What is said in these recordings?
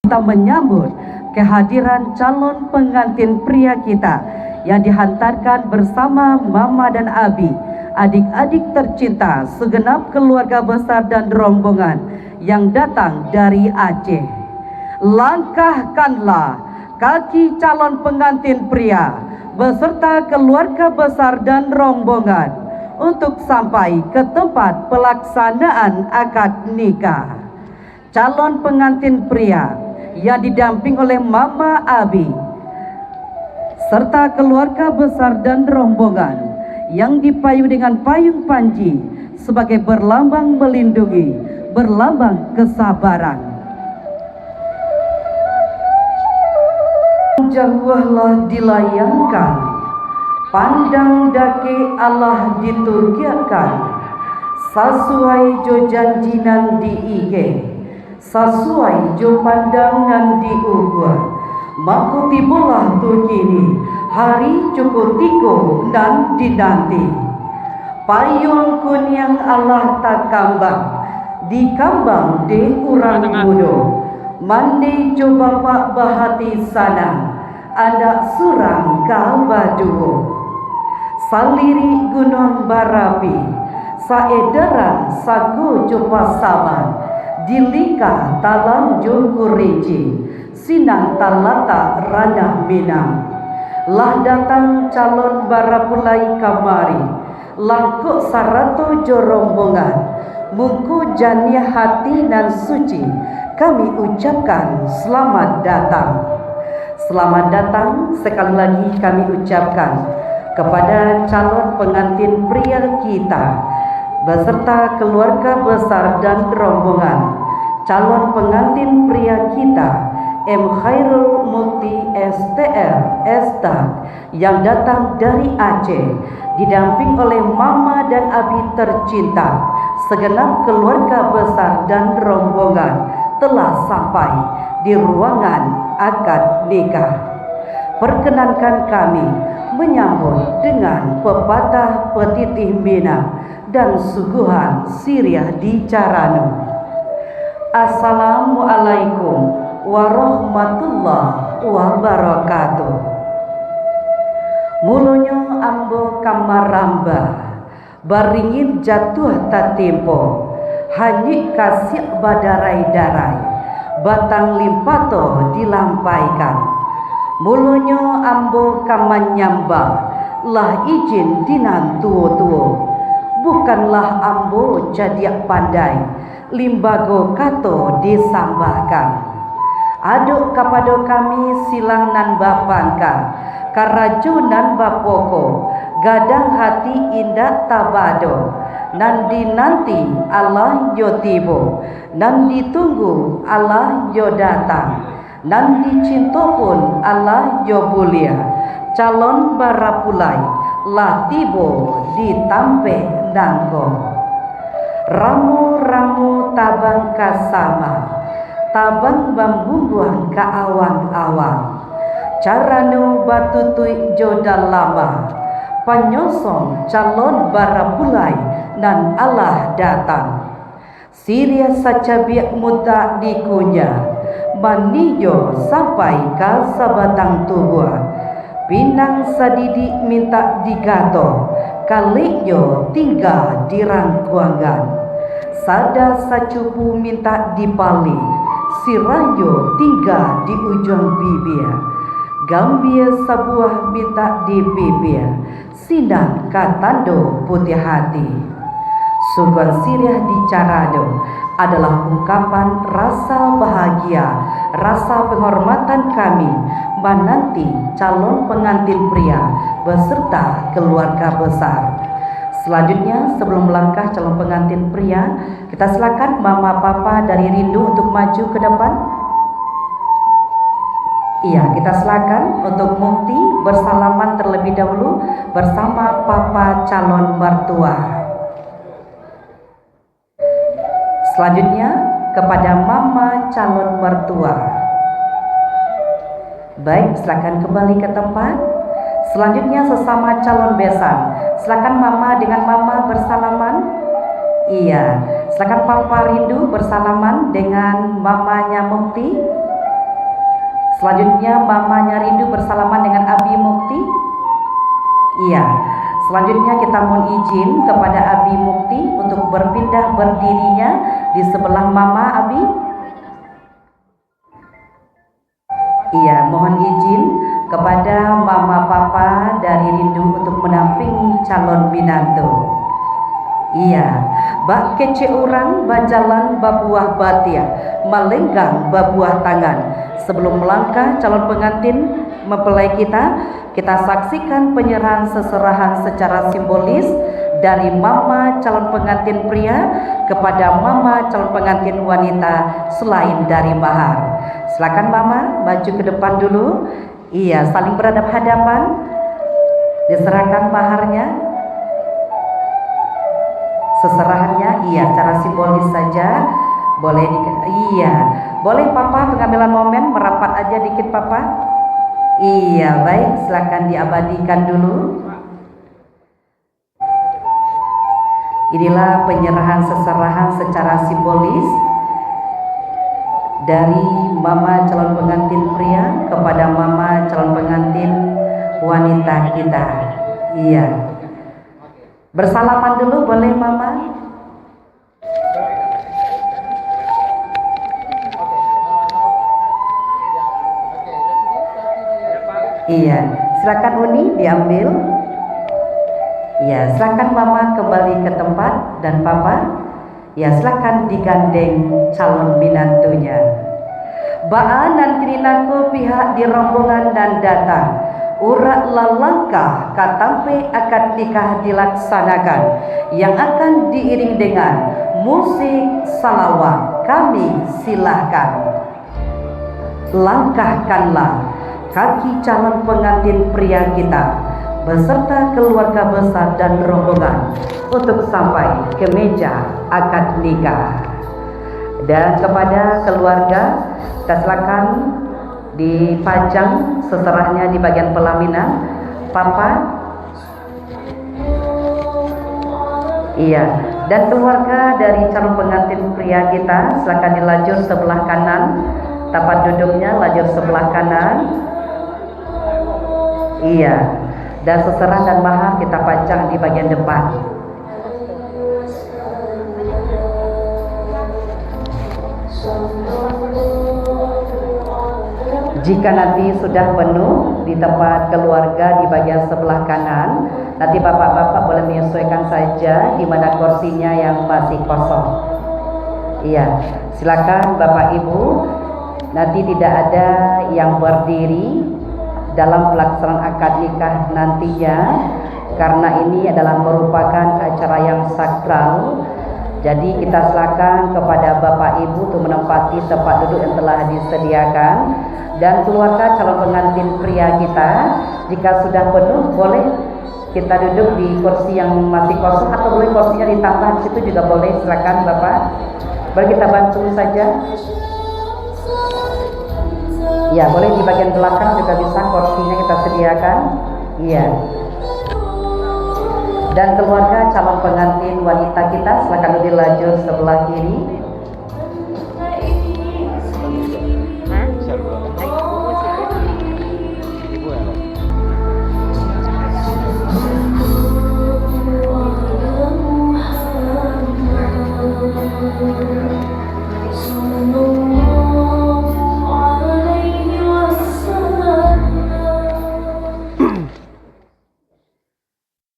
Kita menyambut kehadiran calon pengantin pria kita yang dihantarkan bersama Mama dan Abi, adik-adik tercinta segenap keluarga besar dan rombongan yang datang dari Aceh. Langkahkanlah kaki calon pengantin pria beserta keluarga besar dan rombongan untuk sampai ke tempat pelaksanaan akad nikah. Calon pengantin pria yang didamping oleh Mama Abi serta keluarga besar dan rombongan yang dipayung dengan payung panji sebagai berlambang melindungi, berlambang kesabaran. Jauhlah dilayangkan, pandang dake Allah diturgiakan, sesuai jo janjinan diike, sesuai jo pandang nan diugur, maku tibolah tu kini hari cukup tiko dan dinanti. Payung kunyang Allah tak kambang, dikambang de urang bodoh, mandi coba pak bahati sana, ada surang kabaduo. Saliri gunung barapi, saedaran sagu coba saman, dilika talang jungkuriji, sinan talata ranah minang. Lah datang calon barapulai kamari, langkuk sarato jorombongan, mungku janiah hati dan suci, kami ucapkan selamat datang. Selamat datang sekali lagi kami ucapkan kepada calon pengantin pria kita beserta keluarga besar dan rombongan. Calon pengantin pria kita M. Khairul Mukti STR Estad yang datang dari Aceh, didamping oleh Mama dan Abi tercinta, segenap keluarga besar dan rombongan telah sampai di ruangan akad nikah. Perkenankan kami menyambut dengan pepatah petitih Mina dan suguhan Siriah di Carano. Assalamualaikum warahmatullahi wabarakatuh. Mulunyo ambo kamaramba, baringin jatuh tatimpo, hanyik kasih badarai-darai, batang limpato dilampaikan. Mulunyo ambo kamanyamba, lah izin dinan tuo-tuo, bukanlah ambo jadiak pandai, limbago kato disambahkan. Aduk kepada kami silang nan bapangka, karajunan bapoko, gadang hati indah tabado, nan dinanti Allah yo tibo, nan ditunggu Allah yo datang, nan dicinta pun Allah yo mulia. Calon barapulai lah tibo ditampe nangko. Ramu-ramu tabang kasama, tabang bambumbuan ke awang-awang, carano batutui jodan lama, panyosong calon barapulai nan Allah datang. Siria sacabiak muta dikunya, manijo sampai ke sabatang tubuh, pinang sadidi minta digato, kalikyo tinggal di rangkuangan. Sada sacupu minta dipali, sirayo tinggal di ujung bibir, gambia sebuah minta di bibir, sinan katando putih hati. Suguhan Siriah di Carado adalah ungkapan rasa bahagia, rasa penghormatan kami menanti calon pengantin pria beserta keluarga besar. Selanjutnya, sebelum melangkah calon pengantin pria, kita silakan Mama Papa dari Rindu untuk maju ke depan. Iya, kita silakan untuk Mukti bersalaman terlebih dahulu bersama Papa calon mertua. Selanjutnya kepada Mama calon mertua. Baik, silakan kembali ke tempat. Selanjutnya sesama calon besan, silakan Mama dengan Mama bersalaman. Iya, silakan Papa Rindu bersalaman dengan mamanya Mukti. Selanjutnya mamanya rindu bersalaman dengan Abi Mukti. Iya. Selanjutnya kita mohon izin kepada Abi Mukti untuk berpindah berdirinya di sebelah Mama Abi. Iya, mohon izin kepada Mama Papa dari Rindu untuk menampingi calon binantu. Iya, bak kece orang bajalan babuah batia, melenggang babuah tangan. Sebelum melangkah calon pengantin mempelai kita saksikan penyerahan seserahan secara simbolis dari mama calon pengantin pria kepada mama calon pengantin wanita selain dari mahar. Silakan mama maju ke depan dulu. Iya, saling berhadapan-hadapan. Diserahkan maharnya. Seserahannya iya secara simbolis saja. Boleh iya. Boleh papa pengambilan momen merapat aja dikit papa. Iya, baik, silakan diabadikan dulu. Inilah penyerahan seserahan secara simbolis dari mama calon pengantin pria kepada mama calon pengantin wanita kita. Iya. Bersalaman dulu boleh mama? Iya, silakan Uni diambil. Iya, silakan mama kembali ke tempat dan papa. Ya, silakan digandeng calon binantunya. Baan dan kirinaku pihak di rombongan dan datang. Urat lalangkah katampe akad nikah dilaksanakan yang akan diiring dengan musik salawat. Kami silahkan. Langkahkanlah kaki calon pengantin pria kita beserta keluarga besar dan rombongan untuk sampai ke meja akad nikah. Dan kepada keluarga kita silakan dipajang seserahnya di bagian pelaminan. Papa, iya, dan keluarga dari calon pengantin pria kita silakan di lajur sebelah kanan. Tempat duduknya lajur sebelah kanan. Iya, dan seserah dan mahar kita pajang di bagian depan. Jika nanti sudah penuh di tempat keluarga di bagian sebelah kanan, nanti bapak-bapak boleh menyesuaikan saja di mana kursinya yang masih kosong. Iya, silakan bapak ibu. Nanti tidak ada yang berdiri dalam pelaksanaan akad nikah nantinya, karena ini adalah merupakan acara yang sakral. Jadi kita silakan kepada bapak ibu untuk menempati tempat duduk yang telah disediakan. Dan keluarga calon pengantin pria kita, jika sudah penuh boleh kita duduk di kursi yang masih kosong, atau boleh kursinya ditambah di situ juga boleh. Silakan bapak, boleh kita bantu saja. Ya, boleh di bagian belakang juga bisa, kursinya kita sediakan. Iya. Dan keluarga calon pengantin wanita kita silakan duduk di lajur sebelah kiri.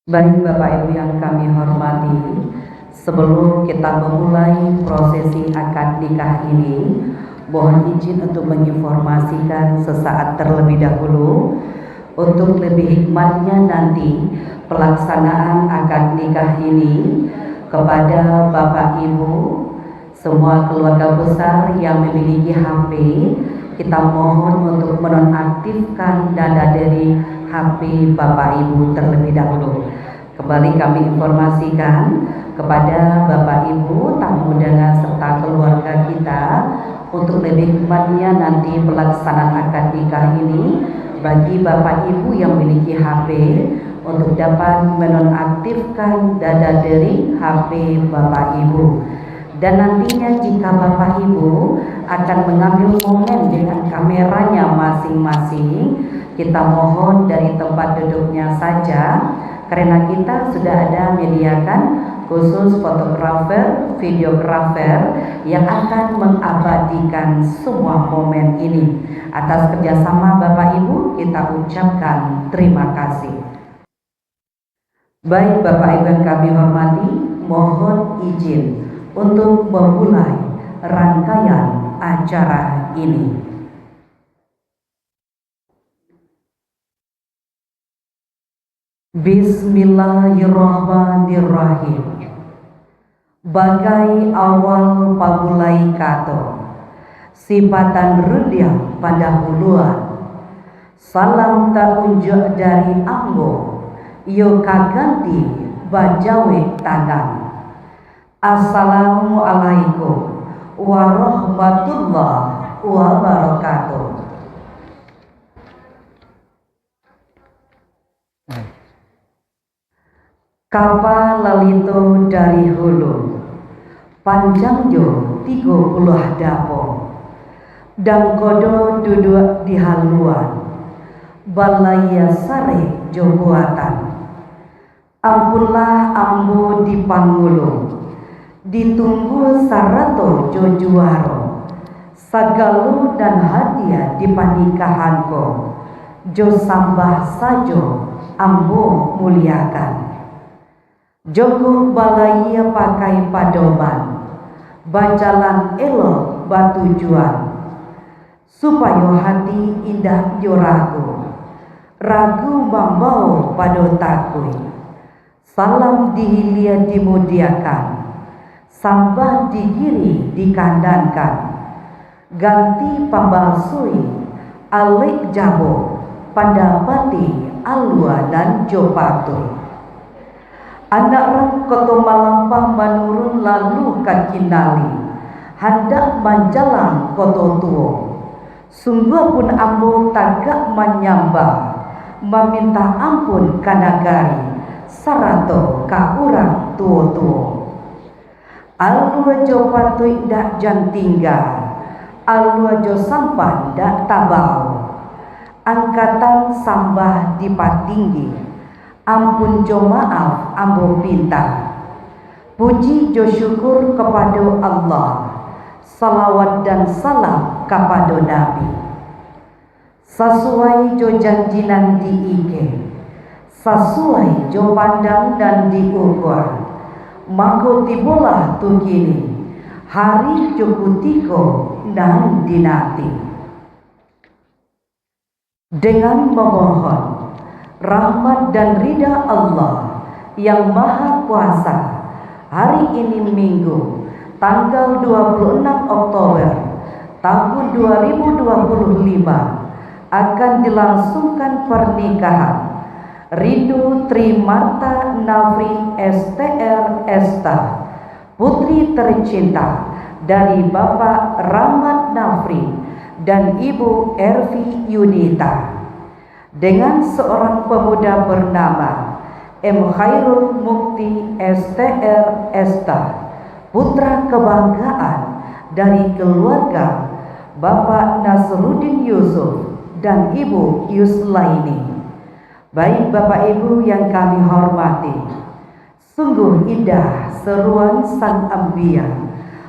Baik Bapak Ibu yang kami hormati, sebelum kita memulai prosesi akad nikah ini, mohon izin untuk menginformasikan sesaat terlebih dahulu untuk lebih hikmatnya nanti pelaksanaan akad nikah ini kepada Bapak Ibu semua keluarga besar yang memiliki HP, kita mohon untuk menonaktifkan data dari HP Bapak Ibu terlebih dahulu. Kembali kami informasikan kepada Bapak Ibu, tamu undangan serta keluarga kita untuk lebih hikmatnya nanti pelaksanaan akad nikah ini, bagi Bapak Ibu yang memiliki HP untuk dapat menonaktifkan data dari HP Bapak Ibu. Dan nantinya jika Bapak Ibu akan mengambil momen dengan kameranya masing-masing, kita mohon dari tempat duduknya saja, karena kita sudah ada menyediakan khusus fotografer, videografer yang akan mengabadikan semua momen ini. Atas kerjasama Bapak Ibu kita ucapkan terima kasih. Baik Bapak Ibu yang kami hormati, mohon izin untuk memulai rangkaian acara ini. Bismillahirrahmanirrahim. Bagai awal pamulai kato, sifatan rudiah pada huluan, salam tak unjuk dari ambo, yo kaganti bajawe tangan. Assalamualaikum warahmatullahi wabarakatuh. Kapal lalito dari hulu, panjang jo 30 dapo, dan kodo duduk di haluan, balaya sare jo buatan. Ampunlah ambo di panggulu, ditunggu sarato jo juaro, sagalu dan hadiah di pernikahanku, jo sambah sajo ambo muliakan. Joko balaya pakai padoman, bacalan elok batujuan, supaya hati indah jo ragu membau pado takui. Salam dihilia dimudiakan, sambah digiri dikandankan, ganti pambalsui alik jabo pandapati alua dan jopatu. Anak rang koto malampang menurun lalu kakinali, hendak menjalang koto tuo. Sungguh pun ambo tagak menyembah, meminta ampun kanagari, sarato ka urang tuo-tuo. Alua jo patui dak jan tinggal, alua jo sampan dak tabau. Angkatan sambah di patinggi, ampun jo maaf ambo pinta. Puji jo syukur kepada Allah, salawat dan salam kepada Nabi. Sesuai jo janjinan diike, sesuai jo pandang dan diukur, maka tibolah tu kini hari jo kutiko dan dinati. Dengan memohon rahmat dan ridha Allah yang maha kuasa, hari ini Minggu tanggal 26 Oktober tahun 2025 akan dilangsungkan pernikahan Rindu Trimarta Nafri STR Esta, putri tercinta dari Bapak Rahmat Nafri dan Ibu Ervi Yunita, dengan seorang pemuda bernama M. Khairul Mukti STR Esta, putra kebanggaan dari keluarga Bapak Nasruddin Yusuf dan Ibu Yuslaini. Baik Bapak Ibu yang kami hormati, sungguh indah seruan sang Ambiya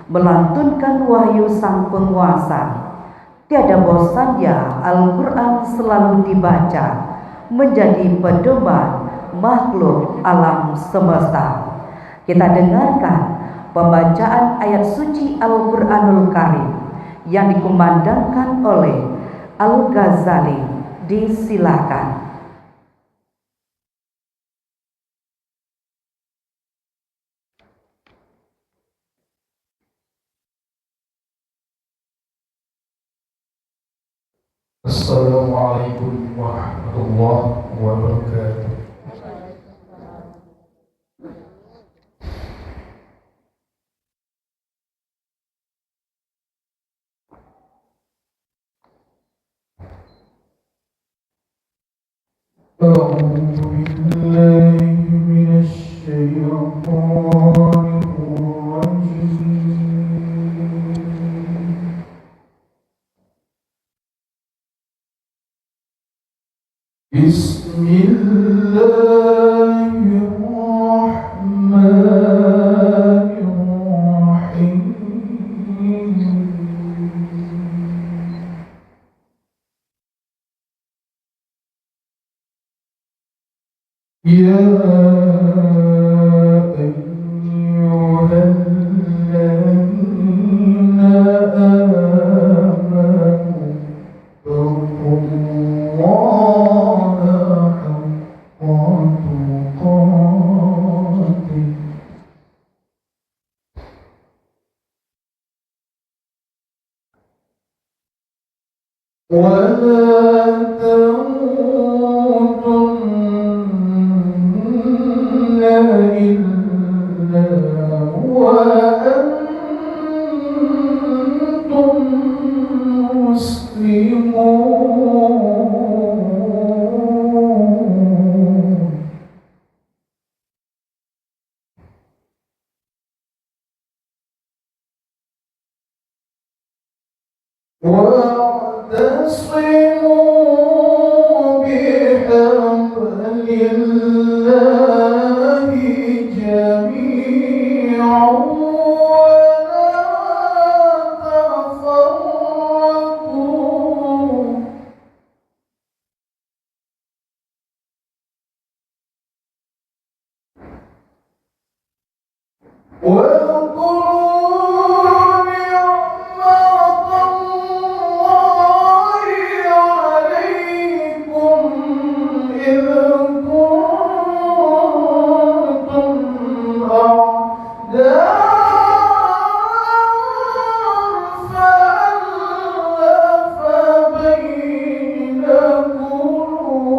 melantunkan wahyu sang penguasa. Tiada bosannya Al-Quran selalu dibaca, menjadi pedoman makhluk alam semesta. Kita dengarkan pembacaan ayat suci Al-Quranul Karim yang dikumandangkan oleh Al-Ghazali. Disilakan. Assalamualaikum warahmatullahi wabarakatuh. أعوذ بالله من الشيطان الرجيم. بسم الله الرحمن الرحيم يا أيها الذين آمنوا اتقوا الله حق تقاته ولا تموتن إلا وأنتم مسلمون واعتصموا بحبل الله جميعا ولا تفرقوا واذكروا نعمة الله عليكم إذ كنتم أعداء فألف بين قلوبكم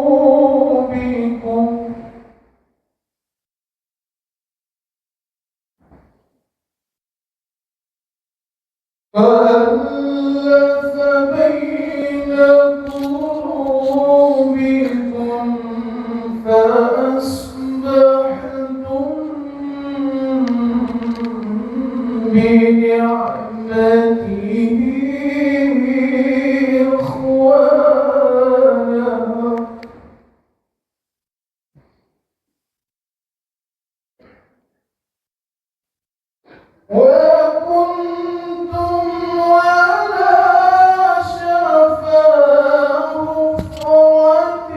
فألف بين قلوبكم فأصبحتم بنعمته إخوانا وكنتم على شفا حفرة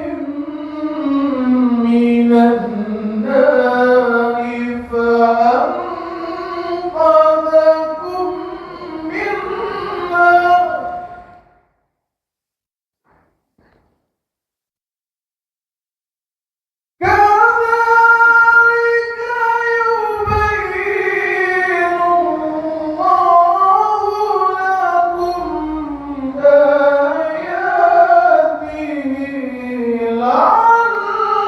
من النار فأنقذكم منها كذلك يبين الله لكم آياته لعلكم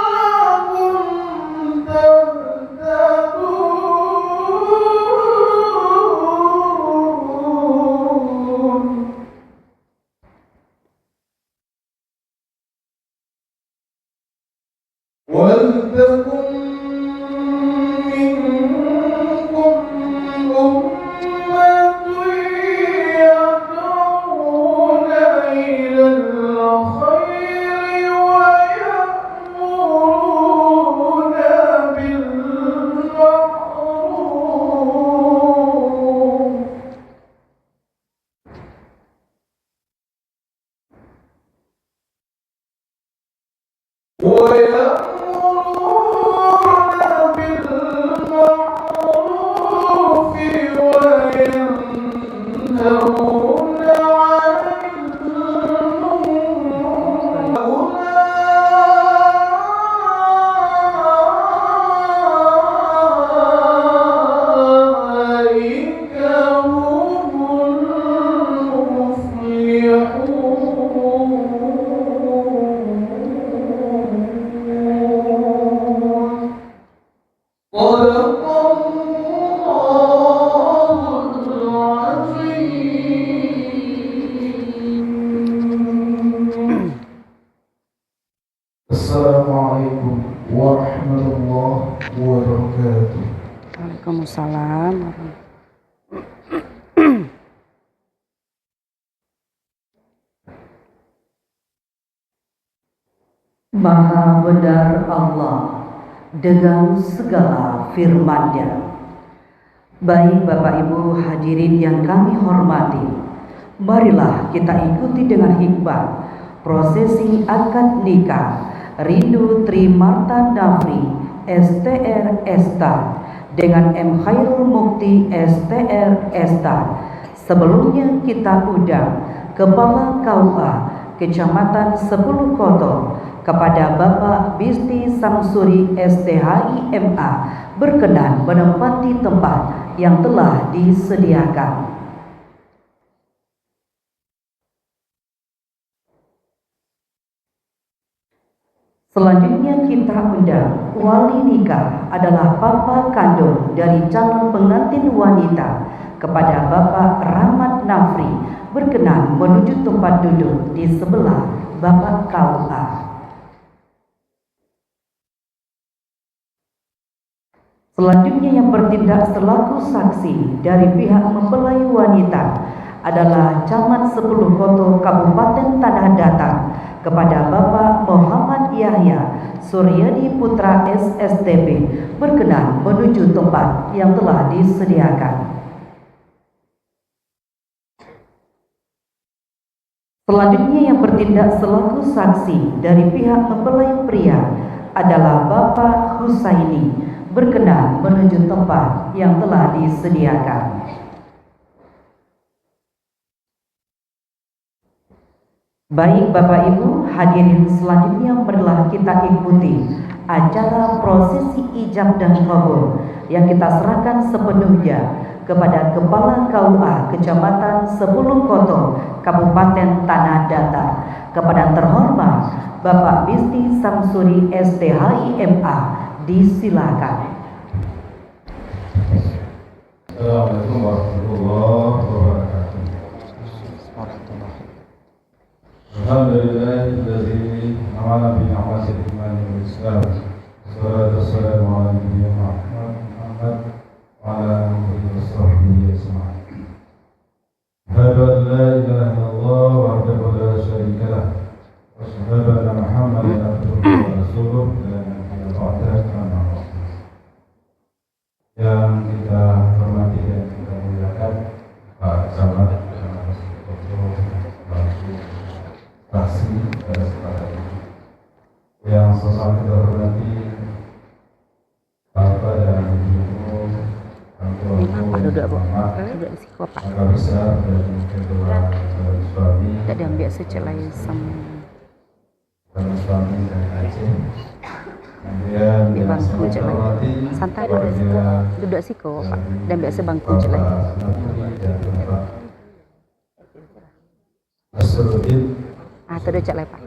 تهتدون ولتكن منكم أمة يدعون إلى الخير ويأمرون بالمعروف ويأمرون بالمعروف وينهون عن المنكر أولئك هم المفلحون صدق الله العظيم. السلام عليكم ورحمة الله وبركاته. Waalaikumsalam. Maha benar Allah dengan segala firman-Nya. Baik Bapak Ibu hadirin yang kami hormati, marilah kita ikuti dengan hikmat prosesi akad nikah Rindu Tri Marta Nafri STR Esta dengan M Khairul Mukti STR Esta. Sebelumnya kita undang Kepala KUA Kecamatan 10 Koto kepada Bapak Bisti Samsuri STHI MA berkenan menempati tempat yang telah disediakan. Selanjutnya kita undang wali nikah adalah papa kandung dari calon pengantin wanita kepada Bapak Rahmat Nafri berkenan menuju tempat duduk di sebelah Bapak KUA. Selanjutnya yang bertindak selaku saksi dari pihak mempelai wanita adalah Camat 10 Koto Kabupaten Tanah Datar kepada Bapak Muhammad Yahya Suryadi Putra SSTP berkenan menuju tempat yang telah disediakan. Selanjutnya yang bertindak selaku saksi dari pihak mempelai pria adalah Bapak Husaini berkenan menuju tempat yang telah disediakan. Baik Bapak Ibu hadirin, selanjutnya marilah kita ikuti acara prosesi ijab dan kabul yang kita serahkan sepenuhnya kepada Kepala KUA Kecamatan 10 Koto Kabupaten Tanah Datar kepada terhormat Bapak Bisti Samsuri STHI MA. Disilakan. Assalamualaikum warahmatullahi wabarakatuh. Alhamdulillahilladzi amana bi ni'matil iman wal islam. Wassalatu wassalamu ala nabiyyina Muhammad wa ala alihi wa sahbihi ajma'in. Asyhadu an la ilaha illallah wahdahu la syarika lah. Wa asyhadu anna Muhammadan abduhu wa rasuluh. Yang kita hormati dan kita muliakan Pak Camat fraksi pada kesempatan ini, yang sesama kita hormati Bapak dan Ibu Kakak besar dan kedua suami tak diambil secelai sama suami dari Aceh. Kemudian di bangku celai santai duduk siko Pak dan biasa bangku celai duduk celai Pak.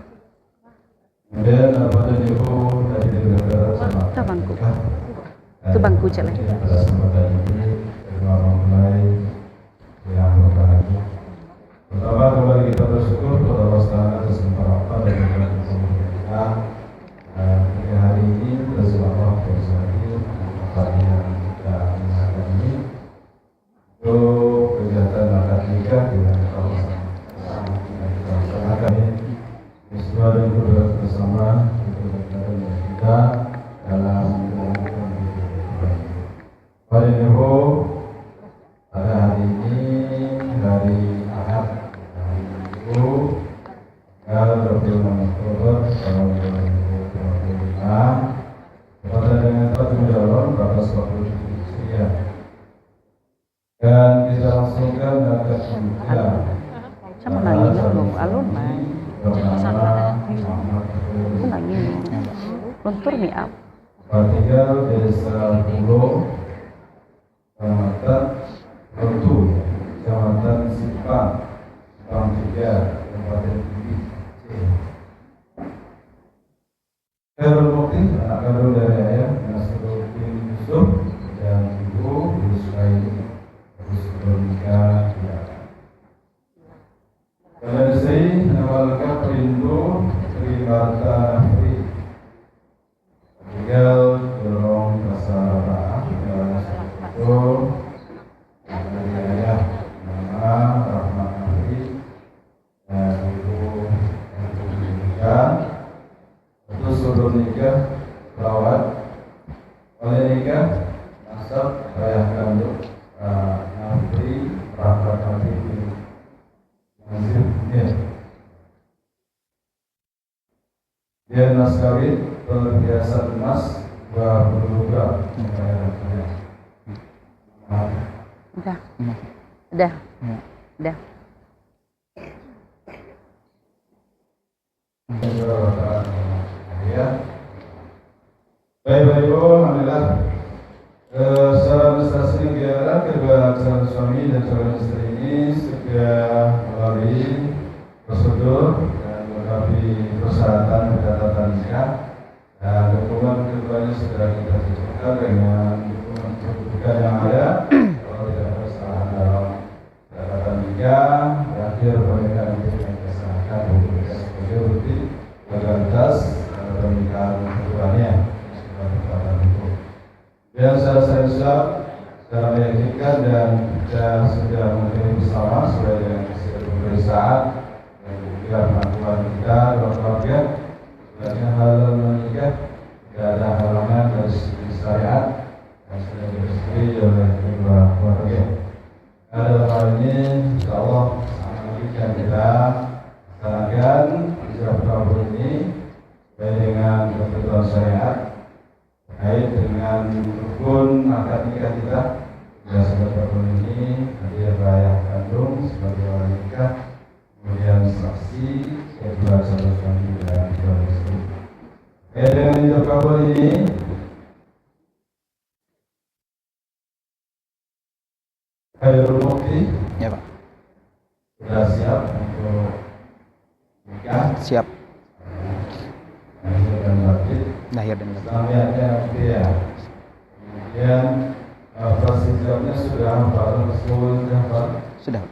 Kemudian Bapak dan Ibu dari negara sama Itu bangku itu bangku celai. Pada kesempatan ini kita mulai yang berbahagia. Pertama kembali kita bersyukur kepada Allah Taala atas limpahan dan berkat kita. Hari ini Rasulullah SAW pagi yang kita lakukan ini untuk kegiatan akad nikah dengan kawasan yang kita laksanakan ini semua dan bersama kita dalam melakukan pada Ibu pada hari ini hari Ahad hari Ibu tanggal 26 Oktober tahun 2025 pada dengan Pak Menjalon Bapak Selaku Hijriah dan kita langsungkan akad nikah Sama nangis belum alun main. bernama Muhammad Aku nangis. Luntur mi up. Tinggal Desa Pulau Kecamatan Tentu Kecamatan Simpang 3 Kabupaten Kediri. Saya berbukti anak kandung dari ayah Nasruddin Yusuf dan ibu Yusraini harus bernikah di atas. Pada saya nama lengkap Rindu Tri Marta Nafri. Tinggal dorong rasa raah dan itu dari ayah nama Rahmat Nafri dan ibu yang bernikah Dia nas kawin perhiasan emas berlogam. Udah. Udah. Udah. Ya. Baik, alhamdulillah. Secara administrasi negara, kedua calon suami dan calon istri ini sudah melalui prosedur dan melengkapi persyaratan pencatatan nikah. Dan dokumen keduanya sudah kita cocokkan dengan dokumen kedudukan yang ada. Kalau tidak ada kesalahan dalam pencatatan nikah, terakhir pernikahan itu disahkan untuk sebagai bukti legalitas pernikahan keduanya. Dan secara Islam secara meyakinkan dan kita sudah menjadi bersama sesuai dengan hasil pemeriksaan dan juga pengakuan kita dalam keluarga sebenarnya halal menikah tidak ada halangan dari segi syariat dan sudah direstui oleh kedua keluarga. Dalam hal ini insya Allah akan kita laksanakan ijab kabul ini sesuai dengan ketentuan syariat terkait dengan rukun akad nikah kita. Ya, sebagai rukun ini hadir ayah kandung sebagai orang nikah, kemudian saksi kedua calon suami dan calon istri. Terkait dengan ijab kabul ini, Khairul Mukti, Ya Pak. sudah siap untuk nikah. Siap. Lahir dan batin. Lahir dan batin. Islamiyahnya dia. Kemudian fasilitasnya sudah hafal, semuanya hafal. Sudah.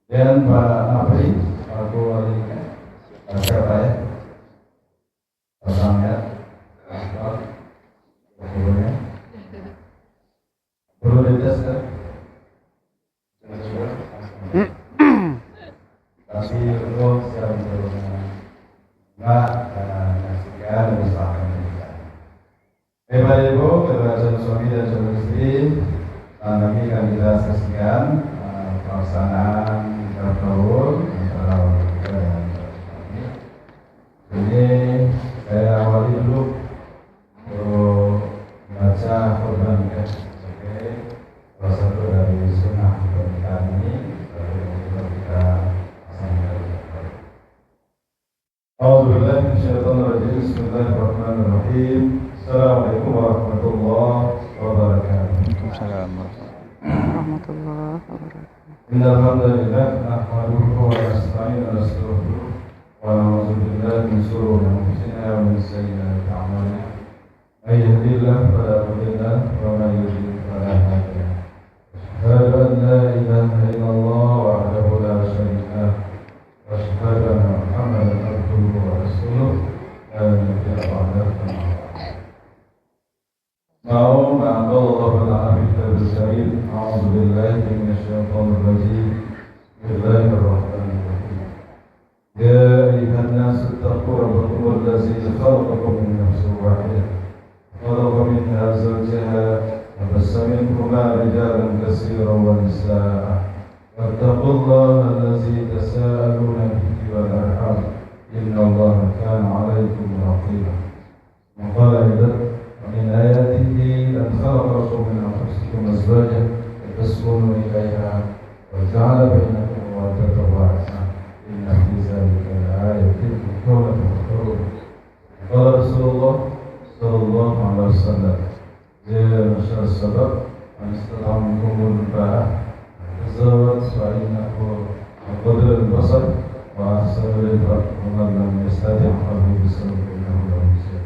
Dan Pak Nafri, aku walinya, siapa ya? Pasangnya, hafal, kemudian perlu dites kan? Tapi untuk yang belum enggak menyaksikan misalkan kita. Bapak Ibu, kedua calon suami dan calon istri, kami akan kita saksikan pelaksanaan nikah kabul antara wanita dan suami. Ini saya awali dulu untuk membaca khutbah nikah sebagai salah satu dari sunnah pernikahan ini. أعوذ بالله من الشيطان الرجيم بسم الله الرحمن الرحيم السلام عليكم ورحمة الله وبركاته Waalaikumsalam Warahmatullahi wabarakatuh. إن الحمد لله نحمده ونستعينه ونستغفره ونعوذ بالله من شرور أنفسنا ومن سيئات أعمالنا من يهده الله فلا مضل له ومن يضلل فلا هادي له أشهد أن لا إله إلا الله وحده لا شريك له وأشهد أن محمدا عبده ورسوله لا نبي بعده mau mengambil Allah Ta'ala fi kitabul karim. A'udzu billahi minasyaitonir rajim. Bismillahirrahmanirrahim. Ya ayyuhan nas ittaqu rabbakum allazi khalaqakum min nafsin wahidah khalaqa minha zawjaha wa bassa minhuma rijalan katsiran wa nisaa'a wattaqullaha allazi tasaaluna bihi wal arham innallaha kana 'alaykum raqiba. Maqala من آياته أن خلق لكم من أنفسكم أزواجا لتسكنوا إليها وجعل بينكم مودة ورحمة إن في ذلك لآية لقوم يتفكرون. قال رسول الله صلى الله عليه وسلم يا معشر الشباب من استطاع منكم الباءة تزوج فإنه قدر البصر وأحسن الإبرة ومن لم يستطع فهو بسبب إنه له شيء.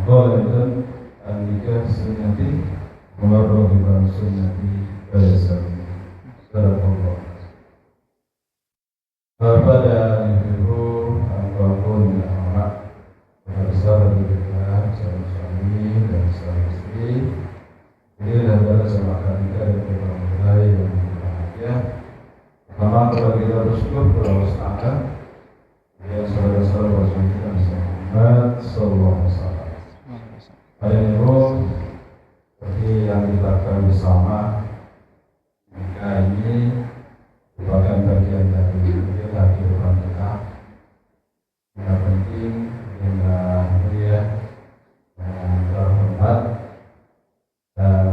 قال إذن النكاح سنتي ومن رغب عن سنتي فليس مني. صدق الله. Kepada ibu apapun yang amat besar juga calon suami dan calon istri, ini adalah semakan kita dan berbagai yang bahagia. Pertama kepada kita bersyukur kepada Allah Taala yang saudara-saudara Rasulullah Muhammad Sallallahu Alaihi Wasallam. Pada Ibu, seperti yang kita ketahui bersama, nikah ini merupakan bagian dari kita kehidupan kita. Yang penting kita mulia dan terhormat, dan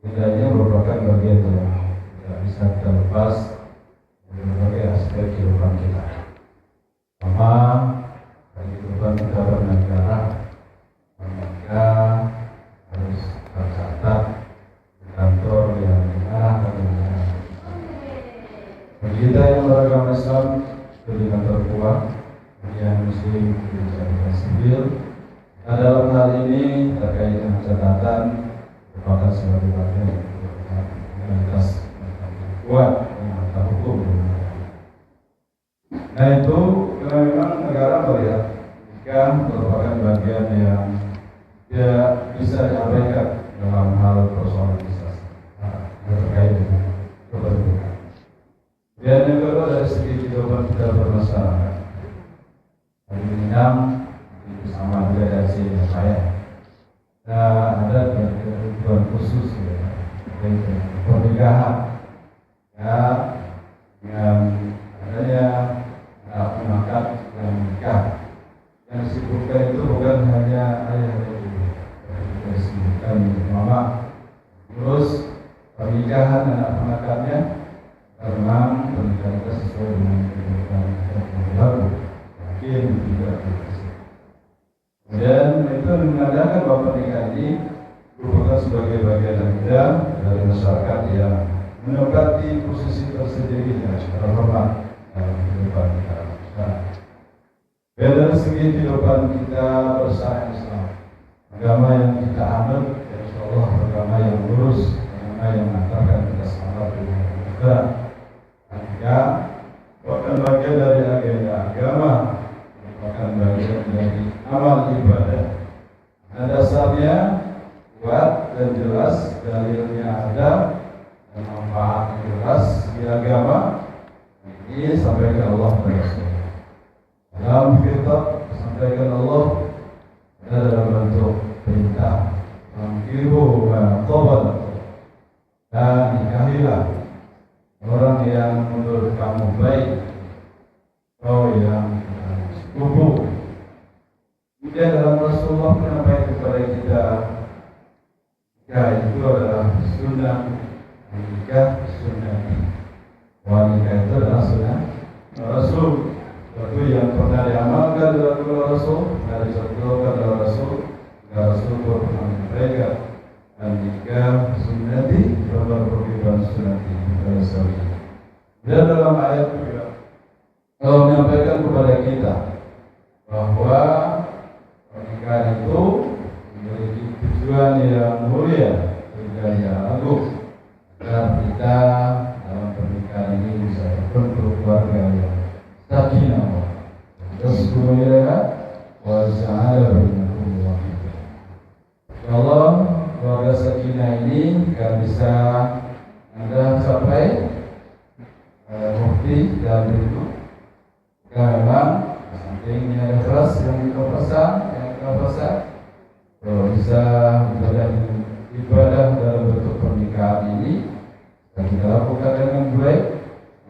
tidaknya merupakan bagian yang tidak bisa kita lepas dari berbagai aspek kehidupan kita. Pertama, kehidupan kita bernegara, maka harus tercatat di kantor yang diarahkan oleh bagi kita yang beragama Islam itu di kantor keuangan, yang muslim di jabatan sipil. Nah, dalam hal ini terkait dengan catatan merupakan sebagai bagian dari komunitas kuat mata hukum. Nah itu karena memang negara melihat jika merupakan bagian yang tidak bisa diabaikan dalam hal persoalan legislasi terkait dengan kepentingan. Dan yang kedua dari segi kehidupan kita bermasyarakat. Hari ini itu sama juga dari sini saya. Nah, ada kebutuhan khusus ya, pernikahan ya, yang adanya anak yang nikah. Yang disebutkan itu bukan hanya ayah dan ibu, yang disebutkan mama. Terus pernikahan anak-anaknya karena pernikahan kita sesuai dengan kebutuhan yang berlaku. Mungkin tidak begitu. Dan itu menandakan bahwa pernikahan ini merupakan sebagai bagian dari masyarakat yang menempati posisi tersendiri dan terhormat dalam kehidupan kita. Dari segi kehidupan kita bersama Islam, agama yang kita anut, insya Allah agama yang lurus, agama yang mengantarkan kita selamat dunia dan akhirat. Jika merupakan bagian dari agenda agama, merupakan bagian dari amal ibadah. Nah, dasarnya kuat dan jelas, dalilnya ada, dan manfaatnya jelas di agama. Ini sampaikan Allah kepada Rasul. Dalam kitab sampaikan Allah ada dalam bentuk perintah. Mengkiru qabala, dan nikahilah orang yang menurut kamu baik, kau yang sepupu. Kemudian dalam Rasulullah menyampaikan kepada kita, ya itu adalah sunnah menikah, sunnah wanita itu adalah sunnah Rasul. Sesuatu yang pernah diamalkan oleh Rasul, dari contohkan oleh Rasul, dan Rasul pernah menyampaikan, dan jika sunnati, Allah berfirman sunnati pada sawi. Dan dalam ayat juga Allah menyampaikan kepada kita bahwa pernikahan itu memiliki tujuan yang mulia, tujuan yang agung, agar kita dalam pernikahan ini bisa berbentuk keluarga yang sakinah, tasbihah, wa sa'ala bainakum wa bainakum. Insyaallah keluarga sakinah ini akan bisa Anda capai bukti dan itu karena sampingnya ada keras yang kita pesan, kalau bisa ibadah dalam bentuk pernikahan ini dan kita lakukan dengan baik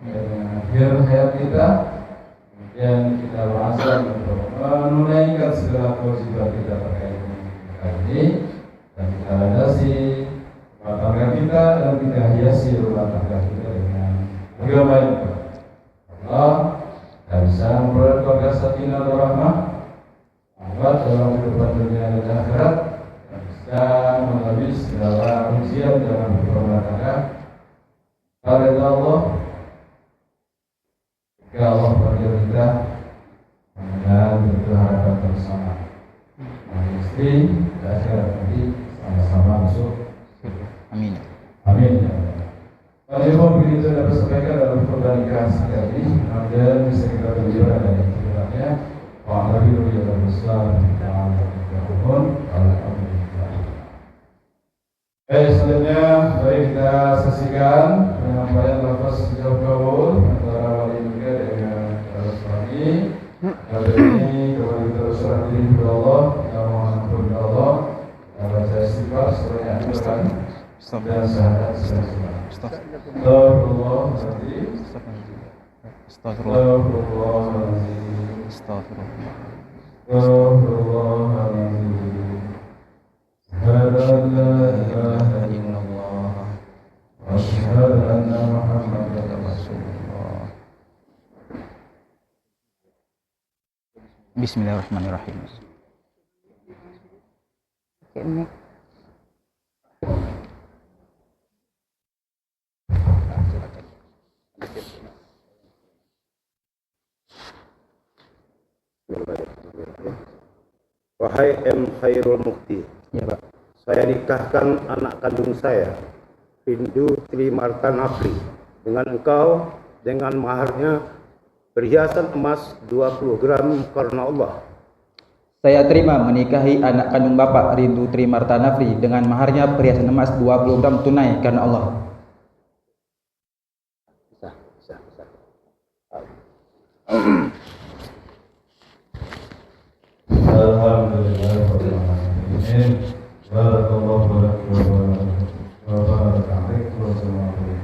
dengan akhir hayat kita. Dan kita berusaha untuk menunaikan segala kewajiban kita terkait dengan ini, dan kita landasi rumah tangga kita dan kita hiasi rumah tangga kita dengan agama yang baik. Allah dan bisa memperoleh keluarga sakinah dan rahmah, awal dalam kehidupan dunia dan akhirat, dan bisa melalui segala ujian dalam berumah tangga. Karena Allah, jika Allah panggil kita, dan tentu harapan bersama istri dan akhirat nanti sama-sama masuk. Amin. Amin. Kalau mau begitu dapat sampaikan dalam pernikahan sekali ini, dan bisa kita berjumpa dari ceritanya. Waalaikumsalam warahmatullahi wabarakatuh. Selanjutnya mari kita saksikan penyampaian lafaz ijab kabul antara wali nikah dengan calon suami. Kali ini kembali kita berserah diri kepada Allah, kita mohon ampun kepada Allah, dan baca istighfar sebanyak 2 kali dan syahadat sebanyak 2. Astagfirullahaladzim. Astagfirullah. Astagfirullahaladzim. Astagfirullah. Astagfirullahaladzim. Asyhadu an la ilaha illallah wa asyhadu anna Muhammadan Rasulullah. Bismillahirrahmanirrahim. Oke, ini. Wahai M. Khairul Mukti, Ya, Pak. saya nikahkan anak kandung saya, Hindu Trimarta Nafri, dengan engkau dengan maharnya perhiasan emas 20 gram karena Allah. Saya terima menikahi anak kandung Bapak Rindu Trimarta Nafri dengan maharnya perhiasan emas 20 gram tunai karena Allah. Bisa. Alhamdulillahirrahmanirrahim. Barakallahu lakum wa baraka alaikum wa sallallahu.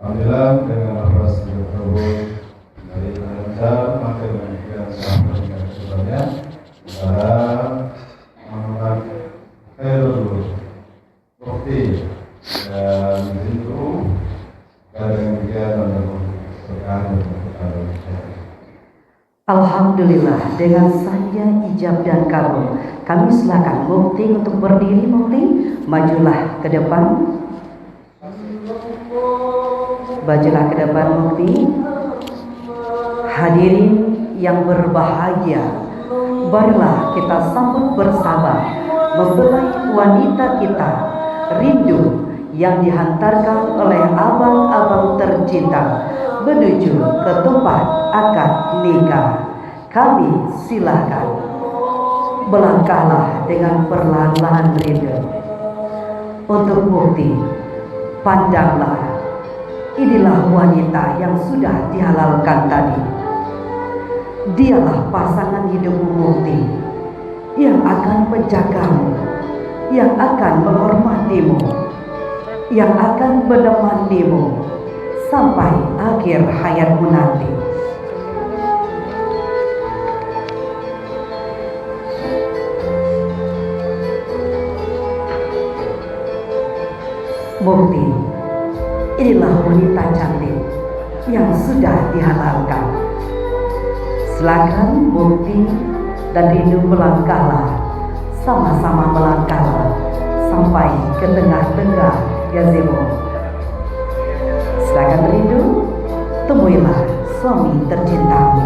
Alhamdulillah dengan nafas tersebut dari lancar maka demikian sampai kepada para Muhammad Khairul Mukti dan itu pada demikian untuk berkah Alhamdulillah, dengan saja ijab dan kabul, kami silakan Mukti untuk berdiri. Mukti, majulah ke depan. Majulah ke depan, Mukti. Hadirin yang berbahagia, marilah kita sambut bersama mempelai wanita kita, Rindu, yang dihantarkan oleh abang-abang tercinta menuju ke tempat akad nikah. Kami silakan melangkahlah dengan perlahan-lahan Rindu. Untuk Mukti, pandanglah, inilah wanita yang sudah dihalalkan tadi. Dialah pasangan hidupmu, Mukti, yang akan menjagamu, yang akan menghormatimu, yang akan menemanimu sampai akhir hayatmu nanti. Mukti, inilah wanita cantik yang sudah dihalalkan. Silakan Mukti dan Rindu melangkahlah, sama-sama melangkahlah sampai ke tengah-tengah gazebo. Silakan Rindu, temuilah suami tercintamu.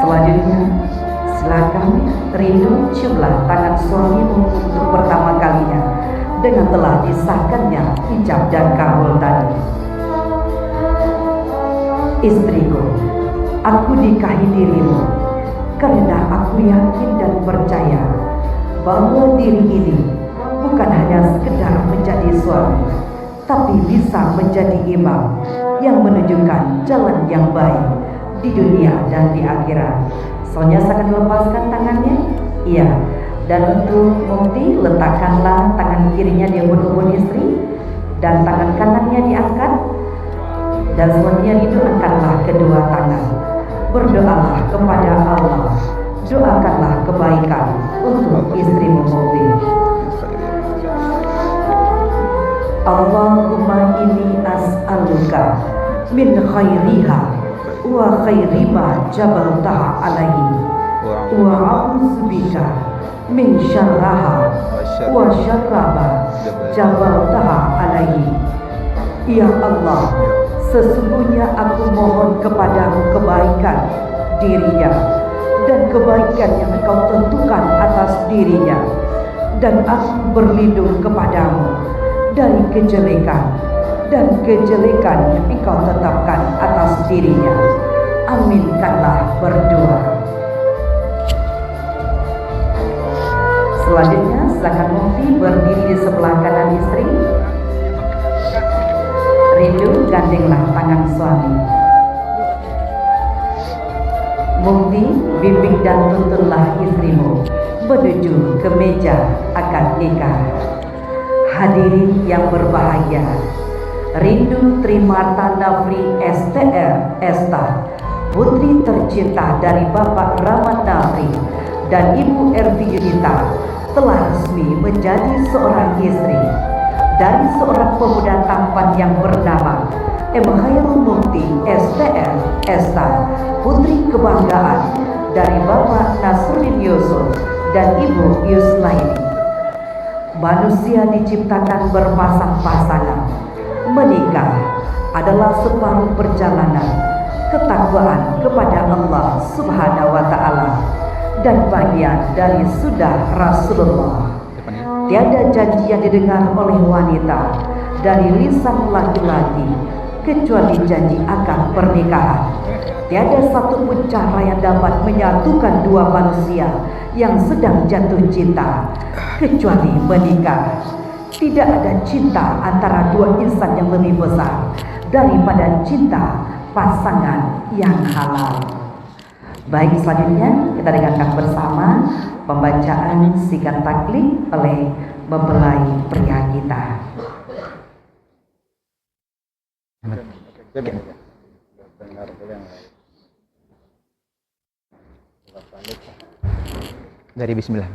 Selanjutnya, silakan Rindu ciumlah tangan suamimu untuk pertama kalinya dengan telah disahkannya ijab dan kabul tadi. Istriku, aku nikahi dirimu karena aku yakin dan percaya bahwa diri ini bukan hanya sekedar menjadi suami, tapi bisa menjadi imam yang menunjukkan jalan yang baik di dunia dan di akhirat. Soalnya akan melepaskan tangannya. Iya. Dan untuk Mukti, letakkanlah tangan kirinya di ubun-ubun istri dan tangan kanannya diangkat. Dan selanjutnya itu angkatlah kedua tangan. Berdoalah kepada Allah. Doakanlah kebaikan untuk istrimu, Mukti. Allahumma inni as'aluka min khairiha wa khairi ma jabaltaha alaihi wa a'udzubika min syarraha wa syarrama jabaltaha alaihi. Ya Allah, sesungguhnya aku mohon kepadamu kebaikan dirinya dan kebaikan yang engkau tentukan atas dirinya, dan aku berlindung kepadamu dari kejelekan dan kejelekan yang engkau tetapkan atas dirinya. Aminkanlah berdoa. Selanjutnya silakan Mukti berdiri di sebelah kanan istri. Rindu, gandenglah tangan suami. Mukti, bimbing dan tuntunlah istrimu menuju ke meja akad nikah. Hadirin yang berbahagia, Rindu Trimarta Nafri STR Esta, putri tercinta dari Bapak Rahmat Nafri dan Ibu Ervi Yunita, telah resmi menjadi seorang istri dari seorang pemuda tampan yang bernama M. Khairul Mukti STR Esta, putri kebanggaan dari Bapak Nasruddin Yusuf dan Ibu Yuslaini. Manusia diciptakan berpasang-pasangan. Menikah adalah separuh perjalanan ketakwaan kepada Allah Subhanahu wa Ta'ala dan bagian dari sunnah Rasulullah. Tiada janji yang didengar oleh wanita dari lisan laki-laki kecuali janji akad pernikahan. Tiada satupun cara yang dapat menyatukan dua manusia yang sedang jatuh cinta kecuali menikah. Tidak ada cinta antara dua insan yang lebih besar daripada cinta pasangan yang halal. Baik, selanjutnya kita dengarkan bersama pembacaan sigat taklid oleh mempelai pria kita. Dari bismillah.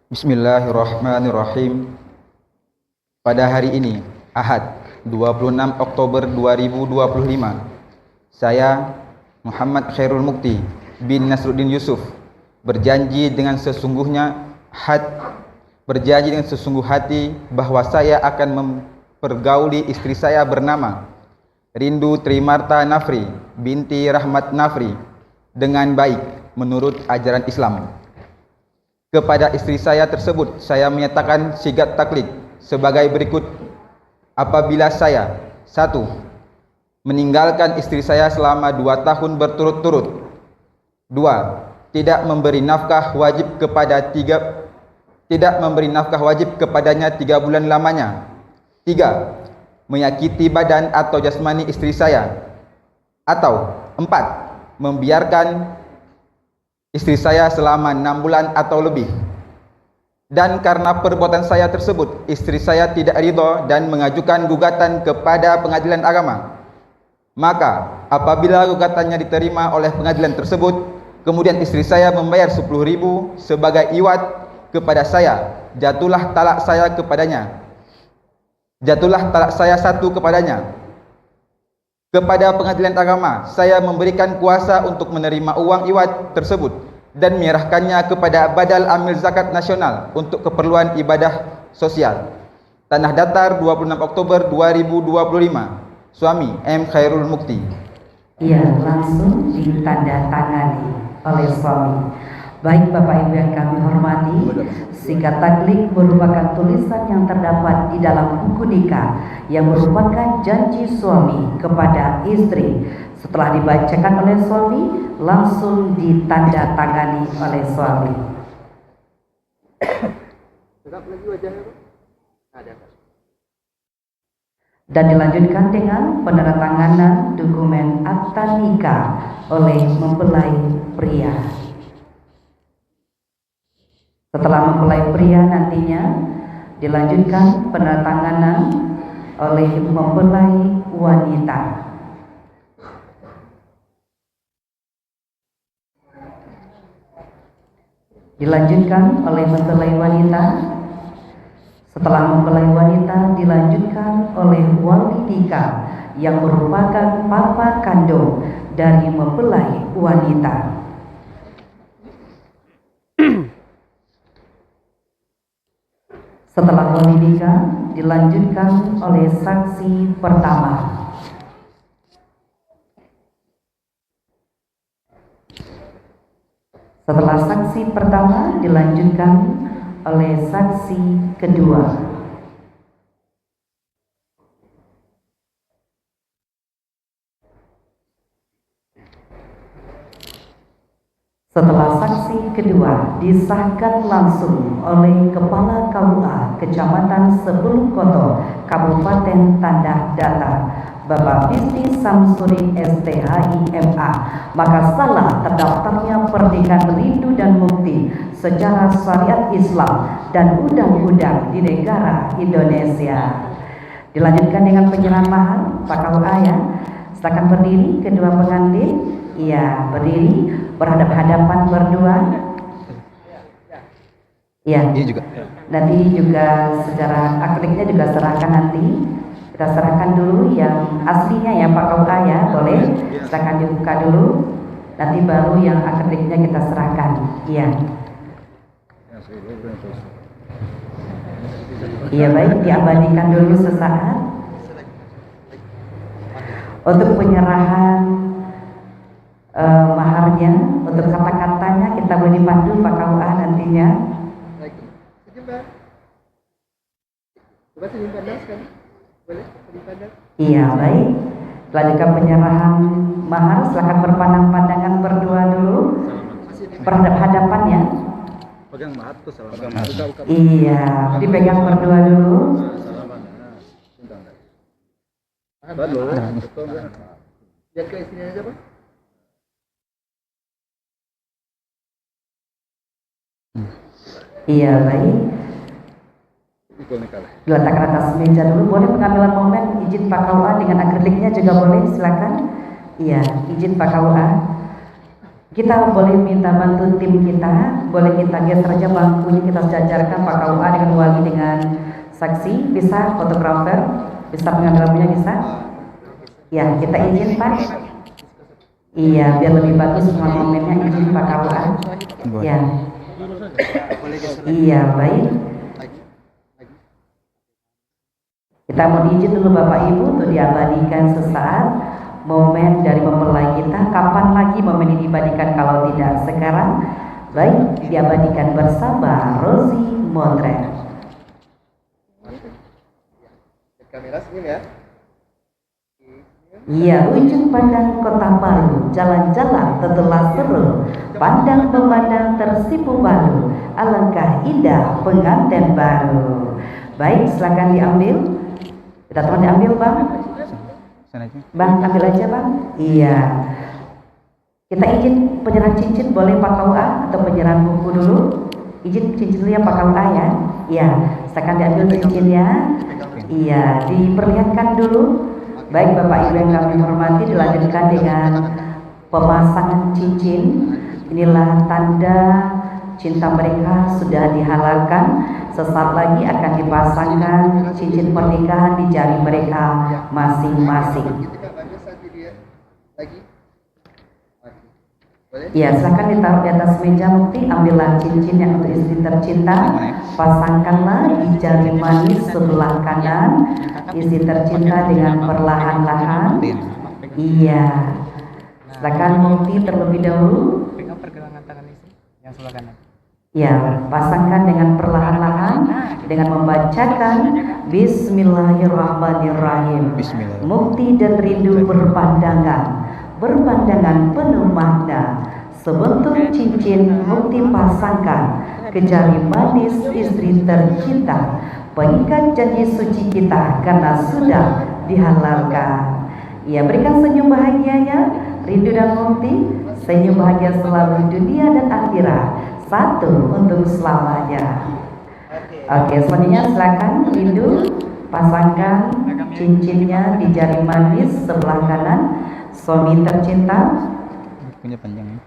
Bismillahirrahmanirrahim. Pada hari ini, Ahad, 26 Oktober 2025, saya, Muhammad Khairul Mukti bin Nasruddin Yusuf, berjanji dengan sesungguh hati bahwa saya akan mempergauli istri saya bernama Rindu Trimarta Nafri binti Rahmat Nafri dengan baik menurut ajaran Islam. Kepada istri saya tersebut, saya menyatakan sigat taklid sebagai berikut. Apabila saya 1. Meninggalkan istri saya selama 2 tahun berturut-turut. 2. Tidak memberi nafkah wajib kepadanya 3 bulan lamanya. 3. Menyakiti badan atau jasmani istri saya. Atau 4. Membiarkan istri saya selama 6 bulan atau lebih. Dan karena perbuatan saya tersebut, istri saya tidak ridho dan mengajukan gugatan kepada pengadilan agama. Maka apabila gugatannya diterima oleh pengadilan tersebut, kemudian istri saya membayar 10.000 sebagai iwat kepada saya, jatuhlah talak saya satu kepadanya. Kepada pengadilan agama, saya memberikan kuasa untuk menerima uang iwat tersebut dan menyerahkannya kepada Badal Amil Zakat Nasional untuk keperluan ibadah sosial. Tanah Datar, 26 Oktober 2025. Suami M. Khairul Mukti. Ia langsung ditandatangani oleh suami. Baik Bapak Ibu yang kami hormati, sigat taklid merupakan tulisan yang terdapat di dalam buku nikah yang merupakan janji suami kepada istri. Setelah dibacakan oleh suami, langsung ditandatangani oleh suami. Dan dilanjutkan dengan penandatanganan dokumen akta nikah oleh mempelai pria. Setelah mempelai pria nantinya dilanjutkan penandatanganan oleh mempelai wanita. Dilanjutkan oleh mempelai wanita. Setelah mempelai wanita dilanjutkan oleh wali nikah yang merupakan papa kandung dari mempelai wanita. Setelah wali nikah dilanjutkan oleh saksi pertama. Setelah saksi pertama dilanjutkan oleh saksi kedua. Setelah saksi kedua disahkan langsung oleh Kepala KUA Kecamatan Sebelum Koto, Kabupaten Tanah Datar, Bapak Bisnis Samsuri STHIMA, maka salah terdaftarnya pernikahan rindu dan mukti secara syariat Islam dan undang-undang di negara Indonesia. Dilanjutkan dengan penyerahan mahar. Pak KUA ya, silakan berdiri kedua pengantin. Iya, berdiri berhadap-hadapan berdua. Iya. Ini juga. Nanti juga secara akliknya juga serahkan nanti. Kita serahkan dulu yang aslinya ya Pak KUA ya, boleh. Silakan dibuka dulu. Nanti baru yang akliknya kita serahkan. Iya. Iya baik, diabadikan dulu sesaat. Untuk penyerahan maharnya, untuk kata-katanya kita boleh dipandu Pak KUA nantinya. Iya baik. Lanjutkan penyerahan mahar. Silakan berpandang-pandangan berdua dulu. Berhadapan ya. Pegang mahar tuh salam. Iya, dipegang berdua dulu. Lihat ke istrinya aja, Pak. Iya baik. Diletakkan atas meja dulu. Boleh pengambilan momen. Izin Pak KUA dengan akriliknya juga boleh. Silakan. Iya, izin Pak KUA. Kita boleh minta bantu tim kita. Boleh kita geser saja bangkunya, kita sejajarkan Pak KUA dengan wali dengan saksi. Bisa fotografer. Bisa pengambilannya bisa. Ya, kita izin Pak. Iya, biar lebih bagus semua momennya. Izin Pak KUA. Ya. Iya, baik. Kita mau izin dulu Bapak Ibu untuk diabadikan sesaat momen dari mempelai kita. Kapan lagi momen ini diabadikan kalau tidak sekarang? Baik, diabadikan bersama Rozi Motret. Kamera senyum ya. Iya, ujung pandang kota baru, jalan-jalan telah seru, pandang memandang tersipu baru, alangkah indah pengantin baru. Baik, silakan diambil. Kita teman diambil Bang. Bang, ambil aja Bang. Iya. Kita izin penyerahan cincin boleh Pak KUA atau penyerahan buku dulu. Izin cincin dulu ya Pak KUA ya. Iya, silakan diambil cincinnya. Iya, diperlihatkan dulu. Baik Bapak Ibu yang kami hormati, dilanjutkan dengan pemasangan cincin. Inilah tanda cinta mereka sudah dihalalkan. Sesaat lagi akan dipasangkan cincin pernikahan di jari mereka masing-masing. Ya, silakan ditaruh di atas meja mukti. Ambillah cincin yang untuk istri tercinta. Pasangkanlah di jari manis sebelah kanan istri tercinta dengan perlahan-lahan. Iya. Silakan mukti terlebih dahulu. Pegang pergelangan tangan istri yang sebelah kanan. Ya, pasangkan dengan perlahan-lahan dengan membacakan Bismillahirrahmanirrahim. Mukti dan rindu berpandangan penuh makna. Sebentuk cincin mukti pasangkan ke jari manis istri tercinta, pengikat janji suci kita karena sudah dihalalkan. Ia berikan senyum bahagianya, rindu dan mukti, senyum bahagia selalu dunia dan akhirat. Satu untuk selamanya. Oke, selanjutnya silakan rindu pasangkan cincinnya di jari manis sebelah kanan suami tercinta. Punya panjangnya.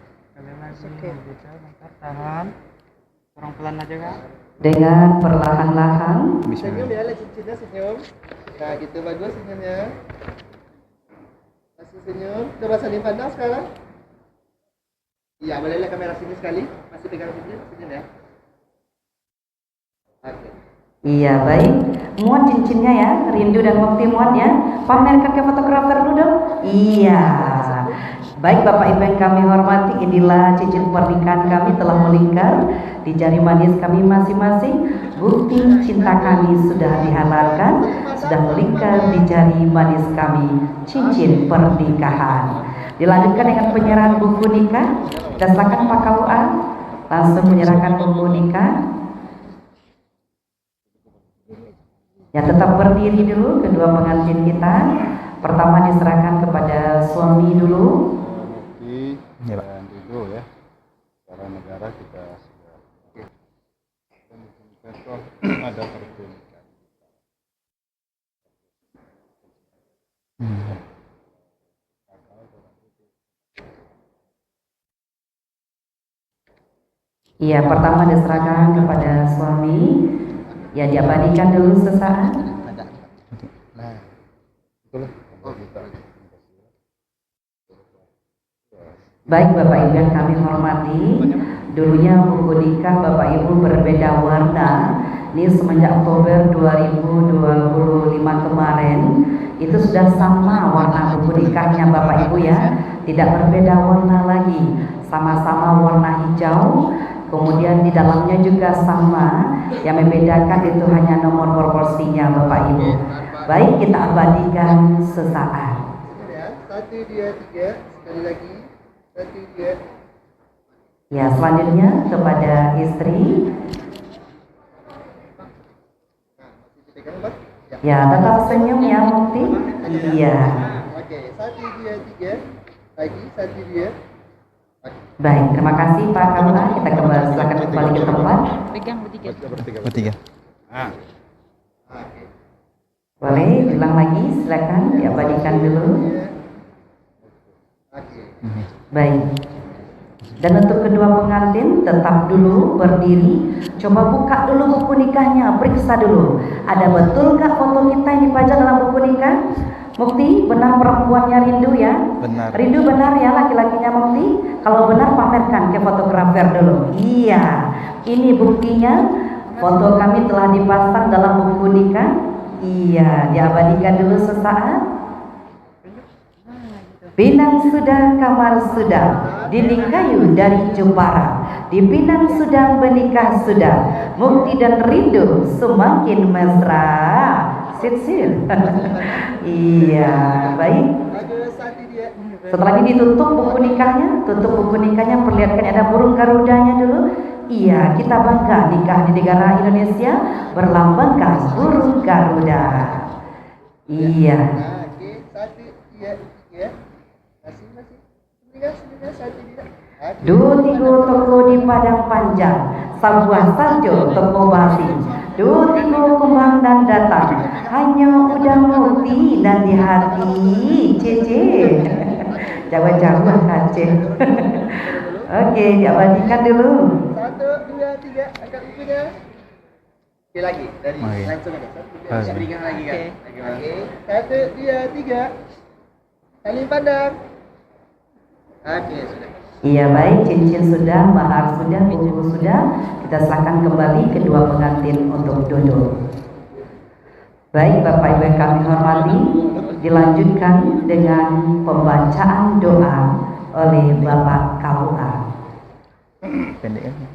Oke. Tahan. Orang pelan aja Kak. Dengan perlahan-lahan. Senyum ya, lihat cincinnya senyum. Nah gitu bagus senyumnya. Masih senyum. Coba saling pandang sekarang. Iya, boleh lihat kamera sini sekali. Masih pegang senyum ya. Oke. Iya, baik. Muat cincinnya ya, rindu dan mukti muat ya. Pamerkan ke fotografer dulu dong. Iya. Baik Bapak Ibu yang kami hormati, inilah cincin pernikahan kami telah melingkar di jari manis kami masing-masing. Bukti cinta kami sudah dihalalkan, sudah melingkar di jari manis kami, cincin pernikahan. Dilanjutkan dengan penyerahan buku nikah. Kita silakan Pak KUA langsung menyerahkan buku nikah. Ya, tetap berdiri dulu kedua pengantin kita. Pertama diserahkan kepada suami dulu. Mufti Ya, Pak. dan Ridho ya. Secara negara kita sudah. Dan investor ada pertunjukan. Iya, pertama diserahkan kepada suami. Ya, diabadikan dulu sesaat. Nah, itulah kalau kita. Baik Bapak Ibu yang kami hormati, dulunya buku nikah Bapak Ibu berbeda warna. Ini semenjak Oktober 2025 kemarin itu sudah sama warna buku nikahnya Bapak Ibu ya, tidak berbeda warna lagi, sama-sama warna hijau. Kemudian di dalamnya juga sama, yang membedakan itu hanya nomor proporsinya Bapak Ibu. Baik, kita abadikan sesaat. Satu, dua, tiga, sekali lagi. Satu, dua. Ya, selanjutnya kepada istri. Ya, tetap senyum ya Mukti. Iya. Oke, satu, dua, tiga. Lagi, satu, dua. Baik, terima kasih Pak Kamla. Kita silakan kembali ke tempat. Pegang bertiga. Bertiga. Nah, Oke. Boleh ulang lagi, silakan diabadikan dulu. Oke. Baik. Dan untuk kedua pengantin tetap dulu berdiri. Coba buka dulu buku nikahnya, periksa dulu. Ada betul nggak foto kita yang dipajang dalam buku nikah? Mukti, benar perempuannya Rindu ya? Benar. Rindu benar ya laki-lakinya Mukti? Kalau benar pamerkan ke fotografer dulu. Iya, ini buktinya. Foto kami telah dipasang dalam buku nikah. Iya, diabadikan dulu sesaat. Pinang sudah, kamar sudah, dinding kayu dari Jepara. Di Pinang sudah, menikah sudah, Mukti dan Rindu semakin mesra. Sit. Iya, baik. Ada satu, dua. Setelah ini ditutup buku nikahnya, perlihatkan ada burung garudanya dulu. Iya, kita bangga nikah di negara Indonesia berlambangkan burung Garuda. Iya. Nah, oke, satu, dua, tiga. Masih. Sebentar, satu, dua. Oke. Dua tiga toko di Padang Panjang, sebuah salju toko basi. Dua tiga kembang dan datang, hanya udah Mukti dan di hati. Cece. Jauh-jauh Aceh. Oke, diabadikan dulu. Satu, dua, tiga. Angkat bukunya. Oke, lagi. Dari Oke. langsung aja. Satu, dua, Oke. berikan lagi kan. Oke. Satu, dua, tiga. Saling pandang. Oke, sudah. Iya baik, cincin sudah, mahar sudah, buku sudah. Kita serahkan kembali kedua pengantin untuk duduk. Baik Bapak Ibu yang kami hormati, dilanjutkan dengan pembacaan doa oleh Bapak KUA. Pendek kan?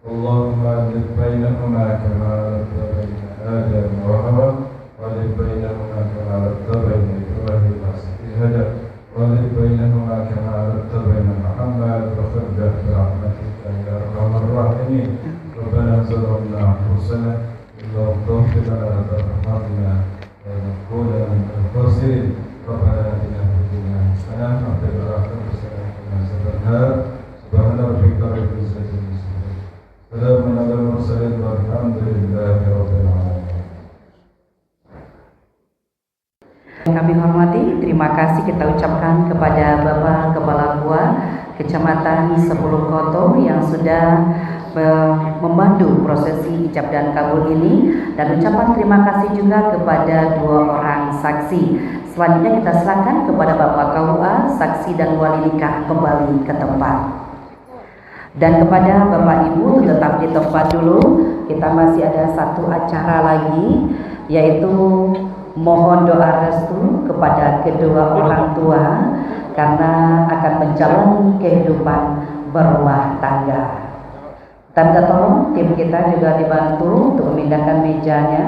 اللهم ألف بينهما كما ألفت بين آدم وحواء وألف بينهما كما ألفت بين إبراهيم وإسحاق وألف بينهما كما ألفت بين محمد وخرجه برحمتك يا أرحم الراحمين ربنا ظلمنا أنفسنا إن لم تغفر لنا وترحمنا لنكون من الخاسرين ربنا آتنا في الدنيا حسنة وفي الآخرة حسنة وقنا عذاب النار سبحان ربك رب العزة عما يصفون سلام على المرسلين والحمد لله رب العالمين. Kami hormati, terima kasih kita ucapkan kepada Bapak Kepala Gua Kecamatan Sepuluh Koto yang sudah membantu prosesi ijab dan kabul ini, dan ucapan terima kasih juga kepada dua orang saksi. Selanjutnya kita silakan kepada Bapak KUA, saksi dan wali nikah kembali ke tempat. Dan kepada Bapak Ibu tetap di tempat dulu, kita masih ada satu acara lagi. yaitu mohon doa restu kepada kedua orang tua karena akan menjalani kehidupan berumah tangga. Tanda tolong tim kita juga dibantu untuk memindahkan mejanya.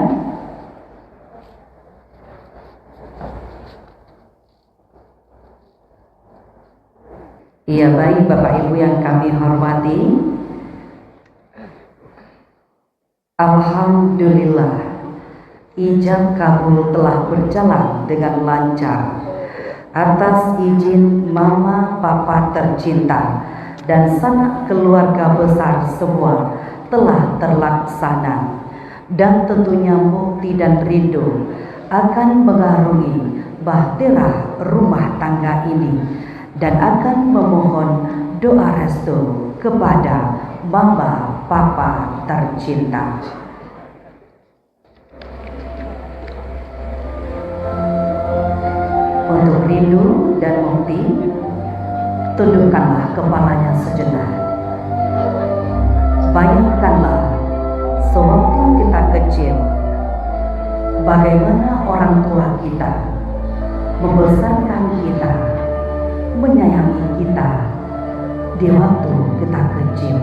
Iya, baik Bapak Ibu yang kami hormati, alhamdulillah ijab kabul telah berjalan dengan lancar atas izin Mama Papa tercinta dan sanak keluarga besar semua telah terlaksana, dan tentunya mukti dan rindu akan mengarungi bahtera rumah tangga ini dan akan memohon doa restu kepada Mama Papa tercinta. Untuk rindu dan mukti, tundukkanlah kepalanya sejenak. Bayangkanlah sewaktu kita kecil, bagaimana orang tua kita membesarkan kita, menyayangi kita di waktu kita kecil.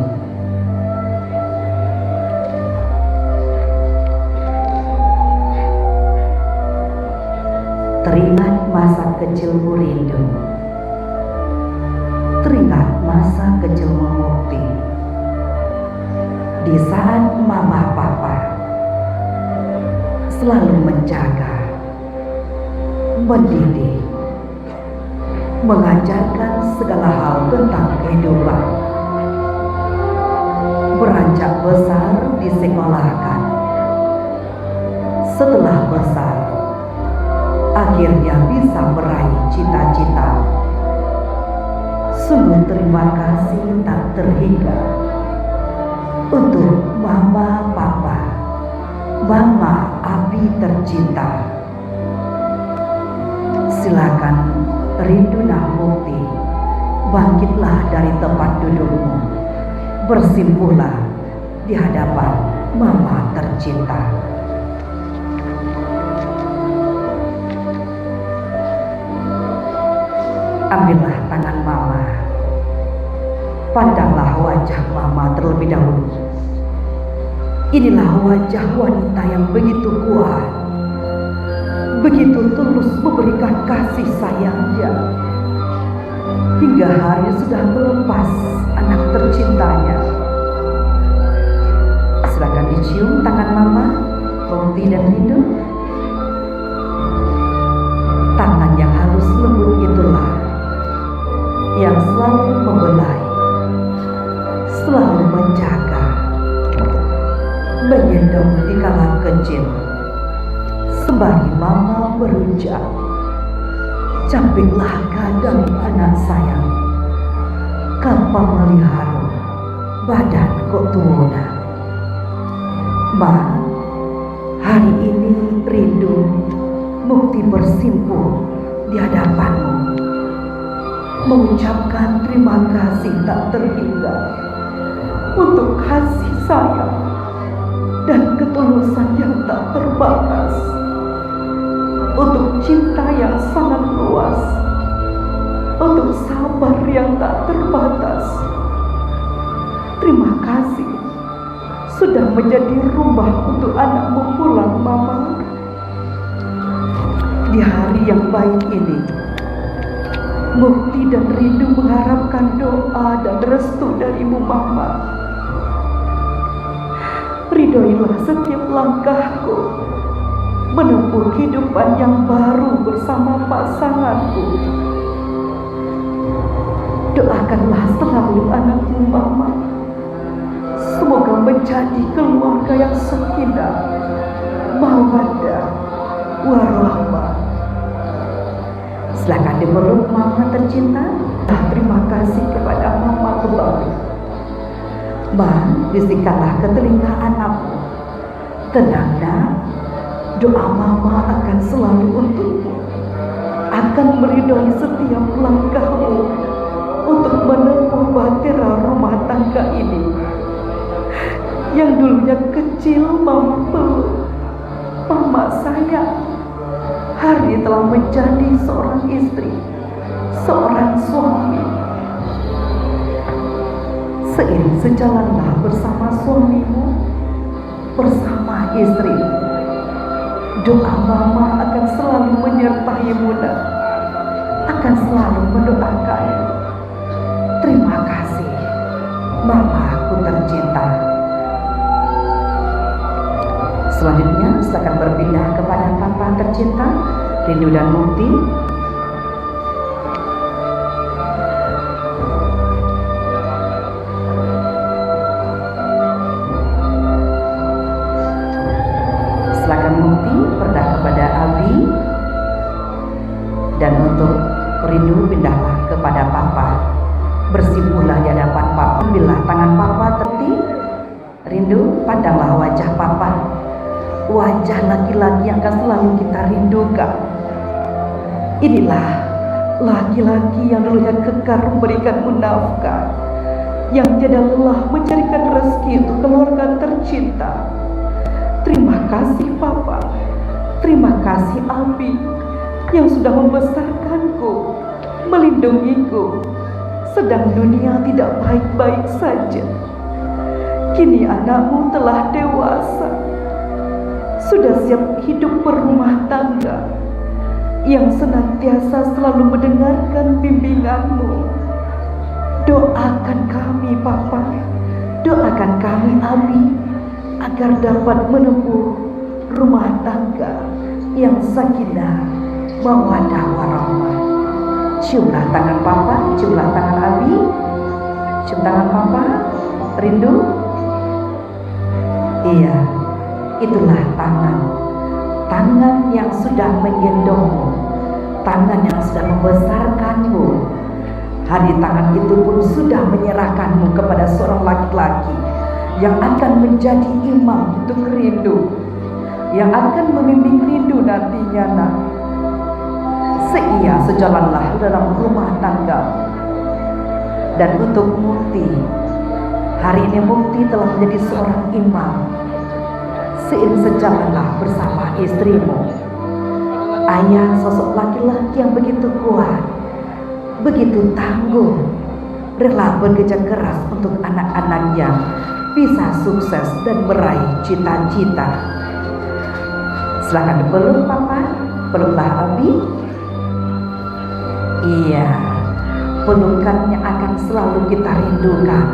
Teringat masa kecilmu rindu, teringat masa kecil mengukti, di saat Mama Papa selalu menjaga, mendidik, mengajarkan segala hal tentang kehidupan. Beranjak besar disekolahkan. Setelah besar, akhirnya bisa meraih cita-cita. Sungguh terima kasih tak terhingga untuk Mama Papa, Mama Abi tercinta. Silakan rindulah mukti, bangkitlah dari tempat dudukmu, bersimpuhlah di hadapan Mama tercinta. Ambillah tangan Mama, pandanglah wajah Mama terlebih dahulu. Inilah wajah wanita yang begitu kuat, begitu tulus memberikan kasih sayangnya, hingga hari sudah melepas anak tercintanya. Silakan dicium tangan Mama, mukti dan rindu. Tangan yang halus lembut itulah yang selalu membelai, selalu menjaga, menggendong di kala kecil. Sembari Mama berucap, "Capeklah kadang anak sayang, kapal melihara, badan kok tuna." Ma, hari ini rindu mukti bersimpuh di hadapanmu, mengucapkan terima kasih tak terhingga untuk kasih sayang dan ketulusan yang tak terbatas, untuk cinta yang sangat luas, untuk sabar yang tak terbatas. Terima kasih sudah menjadi rumah untuk anakmu pulang, Mama. Di hari yang baik ini, mukti dan rindu mengharapkan doa dan restu darimu, Mama. Ridhoilah setiap langkahku menempuh kehidupan yang baru bersama pasanganku. Doakanlah selalu anakmu, Mama. Semoga menjadi keluarga yang sakinah, mawaddah, warahmah. Silakan dipeluk Mama tercinta. Terima kasih kepada Mama kembali. Ma, bisikkanlah ke telinga anakmu. Tenang, Nak. Doa Mama akan selalu untukmu, akan meridhoi setiap langkahmu untuk menempuh bahtera rumah tangga ini. Yang dulunya kecil Mama peluk, Mama sayang, Hari telah menjadi seorang istri, seorang suami. Seiring sejalanlah bersama suamimu, bersama istrimu. Doa Mama akan selalu menyertaimu, akan selalu mendoakan. Terima kasih, Mamaku tercinta. Selanjutnya, silakan berpindah kepada Papa tercinta, Rindu dan Mukti. Silakan Mukti pindah kepada Abi, dan untuk Rindu pindahlah kepada Papa. Bersimpulah di hadapan Papa. Ambillah tangan Papa terti. Rindu, pandanglah wajah Papa. Wajah laki-laki yang akan selalu kita rindukan. Inilah laki-laki yang dulunya kekar memberikanmu nafkah, yang tiada lelah mencarikan rezeki untuk keluarga tercinta. Terima kasih Papa, terima kasih Abi yang sudah membesarkanku, melindungiku, sedang dunia tidak baik-baik saja. Kini anakmu telah dewasa, sudah siap hidup berumah tangga, yang senantiasa selalu mendengarkan bimbinganmu. Doakan kami Papa, doakan kami Abi, agar dapat menempuh rumah tangga yang sakinah, mawaddah warahmah. Ciumlah tangan Papa, ciumlah tangan Abi, cium tangan Papa. Rindu? Iya, itulah tangan yang sudah menggendongmu, tangan yang sudah membesarkanmu. Hari tangan itu pun sudah menyerahkanmu kepada seorang laki-laki yang akan menjadi imam untuk Rindu, yang akan membimbing Rindu nantinya, nak. Seia sejalanlah dalam rumah tangga. Dan untuk Mukti, hari ini Mukti telah menjadi seorang imam. Seiring sejalanlah bersama istrimu. Ayah sosok laki-laki yang begitu kuat, begitu tangguh, rela bekerja keras untuk anak-anaknya bisa sukses dan meraih cita-cita. Silakan dipeluk Papa, peluklah Abi. Iya, pelukan yang akan selalu kita rindukan,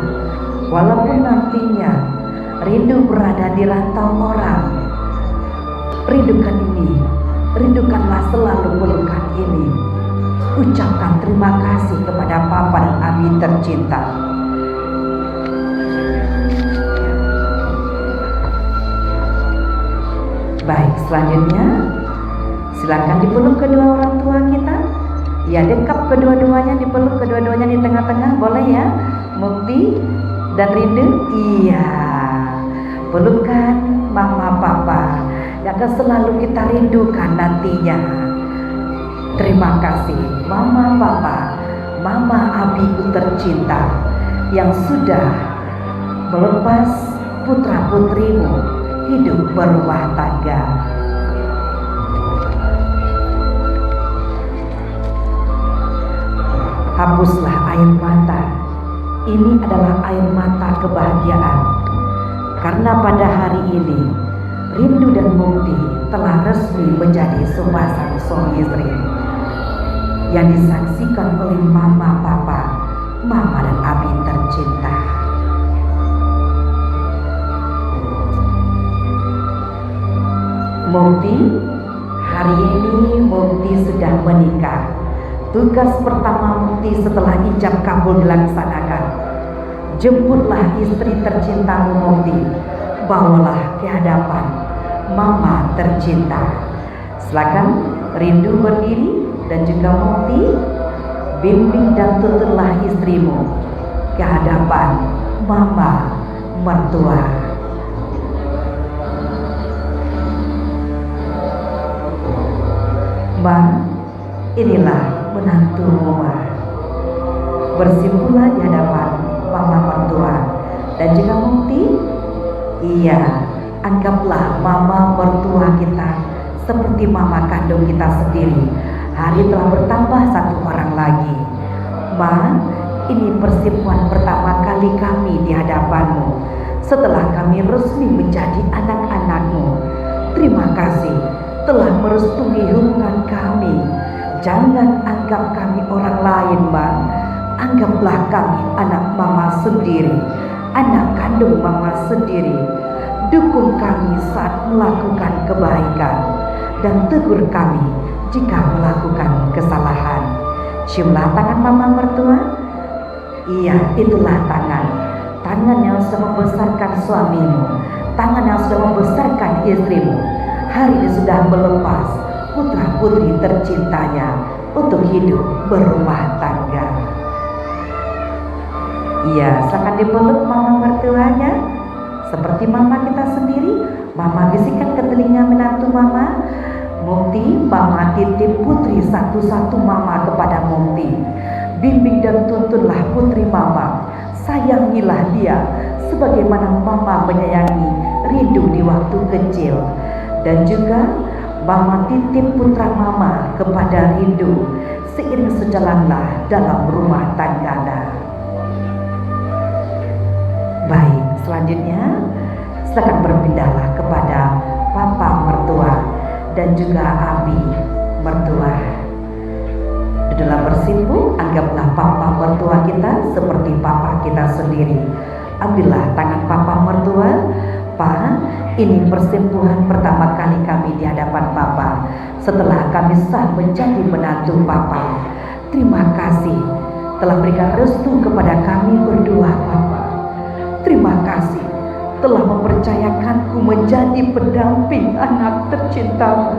walaupun nantinya rindu berada di rantau orang. Rindukan ini, rindukanlah selalu pelukan ini. Ucapkan terima kasih kepada Papa dan Abi tercinta. Baik, selanjutnya silakan dipeluk kedua orang tua kita. Ya, dekap kedua-duanya, dipeluk kedua-duanya di tengah-tengah, boleh ya, Mukti dan Rindu. Iya, pelukan Mama Papa yang akan selalu kita rindukan nantinya. Terima kasih Mama Papa, Mama Abiku tercinta yang sudah melepas putra-putrimu hidup berumah tangga. Hapuslah air mata. Ini adalah air mata kebahagiaan, karena pada hari ini Rindu dan Mukti telah resmi menjadi sepasang suami istri yang disaksikan oleh Mama Papa, Mama dan Abi tercinta. Mukti, hari ini Mukti sedang menikah. Tugas pertama Mukti setelah ijab kabul dilaksanakan. Jemputlah istri tercintamu Mukti, bawalah ke hadapan Mama tercinta. Silakan Rindu berdiri dan juga Mukti, bimbing dan tuntunlah istrimu ke hadapan Mama mertua. Ma, inilah menantumu, Ma. Bersimpulah di hadapan Mama mertua dan juga Mukti. Iya, Anggaplah mama mertua kita seperti mama kandung kita sendiri. Hari telah bertambah satu orang lagi. Ma, ini persiapan pertama kali kami di hadapanmu setelah kami resmi menjadi anak-anakmu. Terima kasih telah merestui hubungan kami. Jangan anggap kami orang lain, Ma. Anggaplah kami anak mama sendiri, anak kandung mama sendiri. Dukung kami saat melakukan kebaikan dan tegur kami jika melakukan kesalahan. Ciumlah tangan mama mertua. Iya, itulah tangan yang sudah membesarkan suamimu, tangan yang sudah membesarkan istrimu. Hari ini sudah melepas putra putri tercintanya untuk hidup berumah tangga. Iya, silakan dipeluk mama mertuanya seperti mama kita sendiri. Mama bisikkan ke telinga menantu mama, Mukti, mama titip putri satu-satu mama kepada Mukti. Bimbing dan tuntunlah putri mama, sayangilah dia sebagaimana mama menyayangi Rindu di waktu kecil. Dan juga mama titip putra mama kepada Rindu, seiring sejalanlah dalam rumah tangga. Baik, selanjutnya silakan berpindahlah kepada papa mertua dan juga abi mertua. Dalam bersimpu, anggaplah papa mertua kita seperti papa kita sendiri. Ambillah tangan papa mertua. Pa, ini persembuhan pertama kali kami di hadapan papa setelah kami sah menjadi menantu papa. Terima kasih telah berikan restu kepada kami berdua, papa. Terima kasih telah mempercayakanku menjadi pendamping anak tercintamu.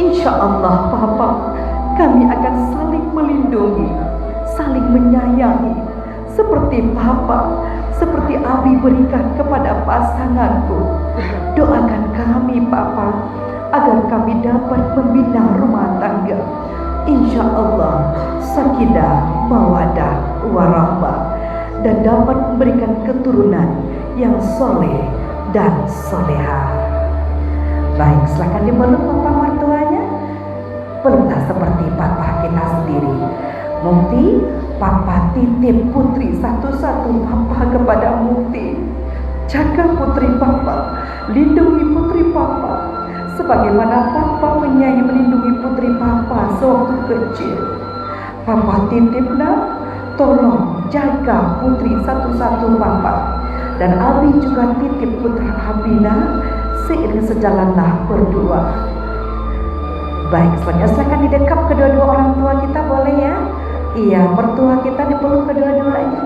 Insya Allah, papa, kami akan saling melindungi, saling menyayangi, seperti papa, seperti abi berikan kepada pasanganku. Doakan kami, papa, agar kami dapat membina rumah tangga. Insya Allah, sakinah, mawadah, warahmah, dan dapat memberikan keturunan yang soleh dan soleha. Baik, silakan dipeluk papa mertuanya. Peluklah seperti papa kita sendiri. Mukti, papa titip putri satu-satu papa kepada Mukti. Jaga putri papa, lindungi putri papa, sebagaimana papa menyayangi melindungi putri papa sewaktu kecil. Papa titiplah, tolong jaga putri satu-satu papa. Dan abi juga titip putra Abina, seiring sejalanlah berdua. Baik, selanjutnya silakan didekap kedua-dua orang tua kita, boleh ya? Iya, mertua kita dipeluk kedua-duanya.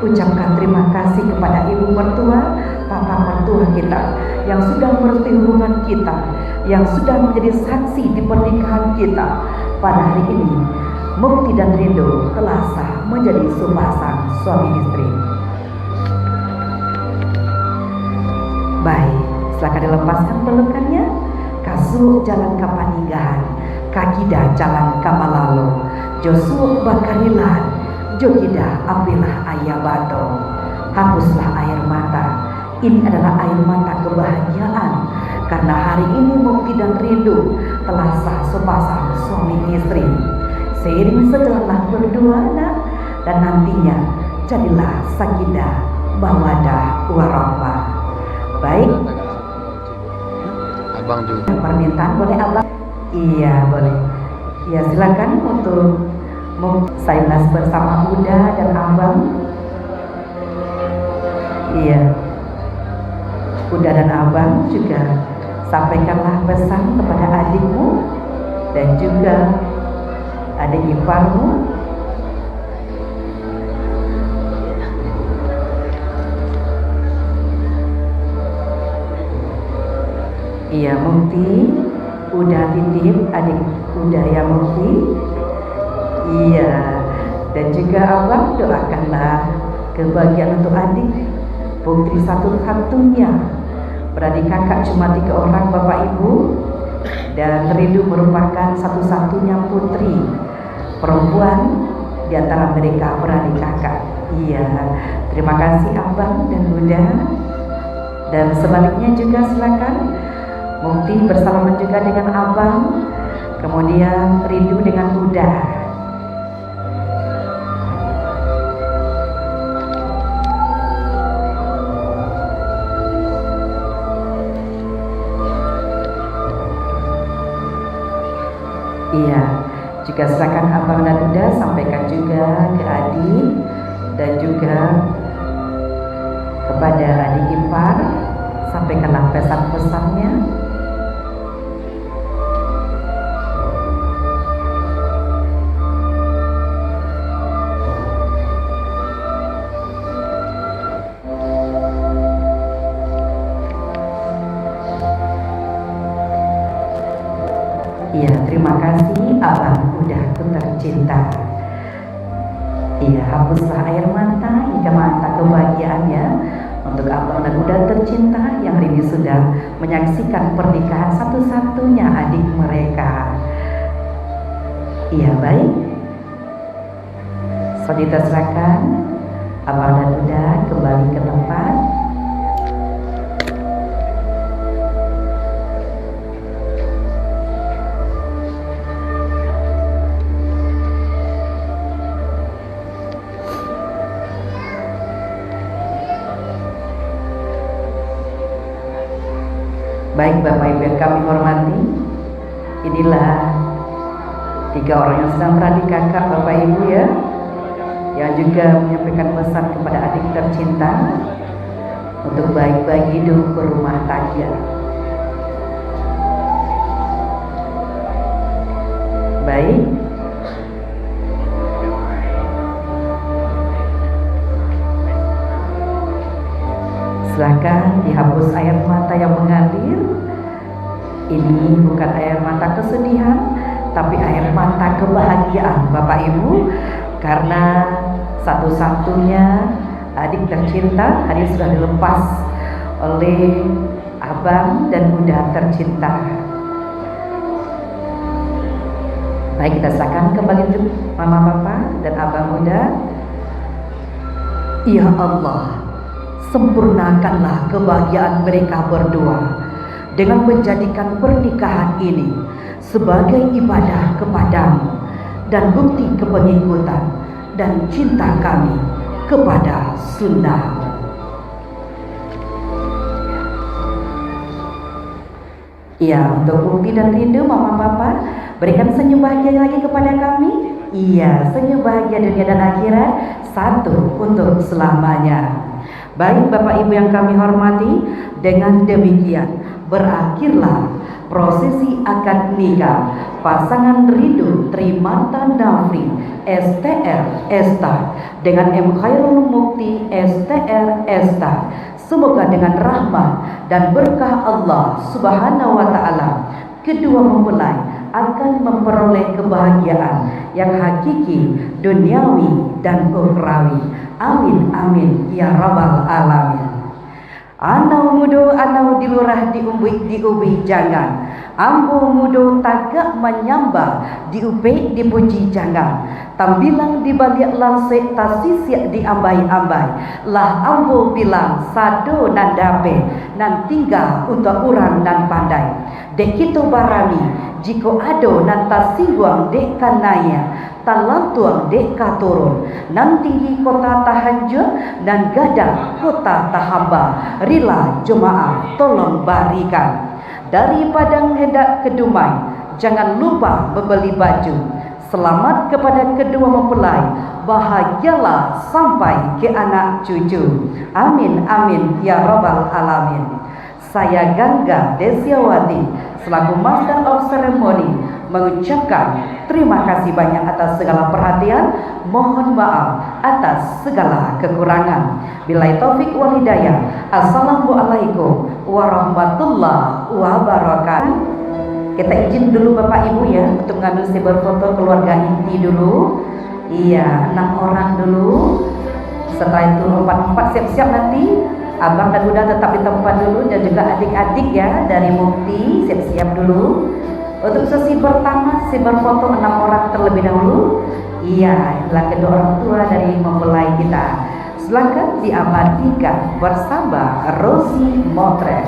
Ucapkan terima kasih kepada ibu mertua, papa mertua kita yang sudah merestui hubungan kita, yang sudah menjadi saksi di pernikahan kita. Pada hari ini, Mukti dan Rindu telah sah menjadi sepasang suami istri. Baik, silakan dilepaskan pelukannya. Kasuk jalan kapaninggahan, kakida jalan kamalalo, Josu bakarilan, jogida ambillah ayah bato, hapuslah air mata. Ini adalah air mata kebahagiaan, karena hari ini Mukti dan Rindu telah sah sepasang suami istri. Seiring sejalanlah berdua, nak, dan nantinya jadilah sakinah, mawadah, warahmah. Baik, abang juga permintaan boleh abang? Iya, boleh. Ya, silakan untuk saya bersama Uda dan abang. Iya, Uda dan abang juga sampaikanlah pesan kepada adikmu dan juga adik iparmu. Iya, Mukti udah titip adik Uda ya, Mukti. Iya, dan juga abang doakanlah kebahagiaan untuk adik, putri satu-satunya. Beradik kakak cuma 3 orang, bapak ibu, dan Rindu merupakan satu-satunya putri perempuan di antara mereka beradik kakak. Iya, terima kasih abang dan Uda. Dan sebaliknya juga silakan Mukti bersalaman juga dengan abang, kemudian Rindu dengan Uda. Iya, juga silakan abang dan Uda sampaikan juga ke adik dan juga kepada adik ipar, sampaikanlah pesan-pesannya. Iya, terima kasih abang Udaku tercinta. Iya, hapuslah air mata jika mata kebahagiaannya untuk abang dan Uda tercinta yang hari ini sudah menyaksikan pernikahan satu-satunya adik mereka. Iya, baik. Selanjutnya silakan abang dan Uda kembali ke tempat. Baik Bapak Ibu yang kami hormati, inilah 3 orang yang sedang beradik kakak Bapak Ibu ya, yang juga menyampaikan pesan kepada adik tercinta untuk baik-baik hidup berumah tangga. Baik, silakan dihapus air mata yang mengalir. Ini bukan air mata kesedihan, tapi air mata kebahagiaan Bapak Ibu, karena satu-satunya adik tercinta hari ini sudah dilepas oleh abang dan Uda tercinta. Baik, kita silakan kembali untuk Mama Papa dan Abang Uda. Ya Allah, sempurnakanlah kebahagiaan mereka berdua dengan menjadikan pernikahan ini sebagai ibadah kepadamu dan bukti kepengikutan dan cinta kami kepada sunnah. Iya, untuk bukti dan rindu Mama Papa, berikan senyum bahagia lagi kepada kami. Iya, senyum bahagia dunia dan akhirat satu untuk selamanya. Baik Bapak Ibu yang kami hormati, dengan demikian berakhirlah prosesi akad nikah pasangan Rindu Trimarta Nafri STR Esta dengan M Khairul Mukti STR Esta. Semoga dengan rahmat dan berkah Allah Subhanahu wa taala kedua mempelai akan memperoleh kebahagiaan yang hakiki, duniawi dan ukhrawi. Amin amin ya rabbal alamin. Anau mudo anau dilurah diubi jangan, ambo mudo tagak menyamba diupe dipuji jangan, tambilang dibalik lansek tasisyak diambai-ambai, lah ambo bilang sado nan dape nan tinggal untuk orang nan pandai, dek kita barani jiko ado nan tasingguang dek kanaya, talantuang dek katurun, nan tinggi kota tahajud dan gadah kota tahamba, rila jemaah tolong barikan. Dari Padang hendak ke Dumai, jangan lupa membeli baju. Selamat kepada kedua mempelai, bahagialah sampai ke anak cucu. Amin amin ya rabbal alamin. Saya Gangga Desiawati selaku Master of Ceremony mengucapkan terima kasih banyak atas segala perhatian, mohon maaf atas segala kekurangan. Billahi taufik wal hidayah. Assalamualaikum warahmatullahi wabarakatuh. Kita izin dulu Bapak Ibu ya untuk ngambil sebar foto keluarga inti dulu. Iya, 6 orang dulu. Setelah itu 4 siap-siap nanti. Abang dan Uda tetap di tempat dulu, dan juga adik-adik ya dari Mukti siap-siap dulu. Untuk sesi pertama, sebar foto 6 orang terlebih dahulu. Iya, itulah kedua orang tua dari mempelai kita. Silakan diabadikan bersama Rosi Motret.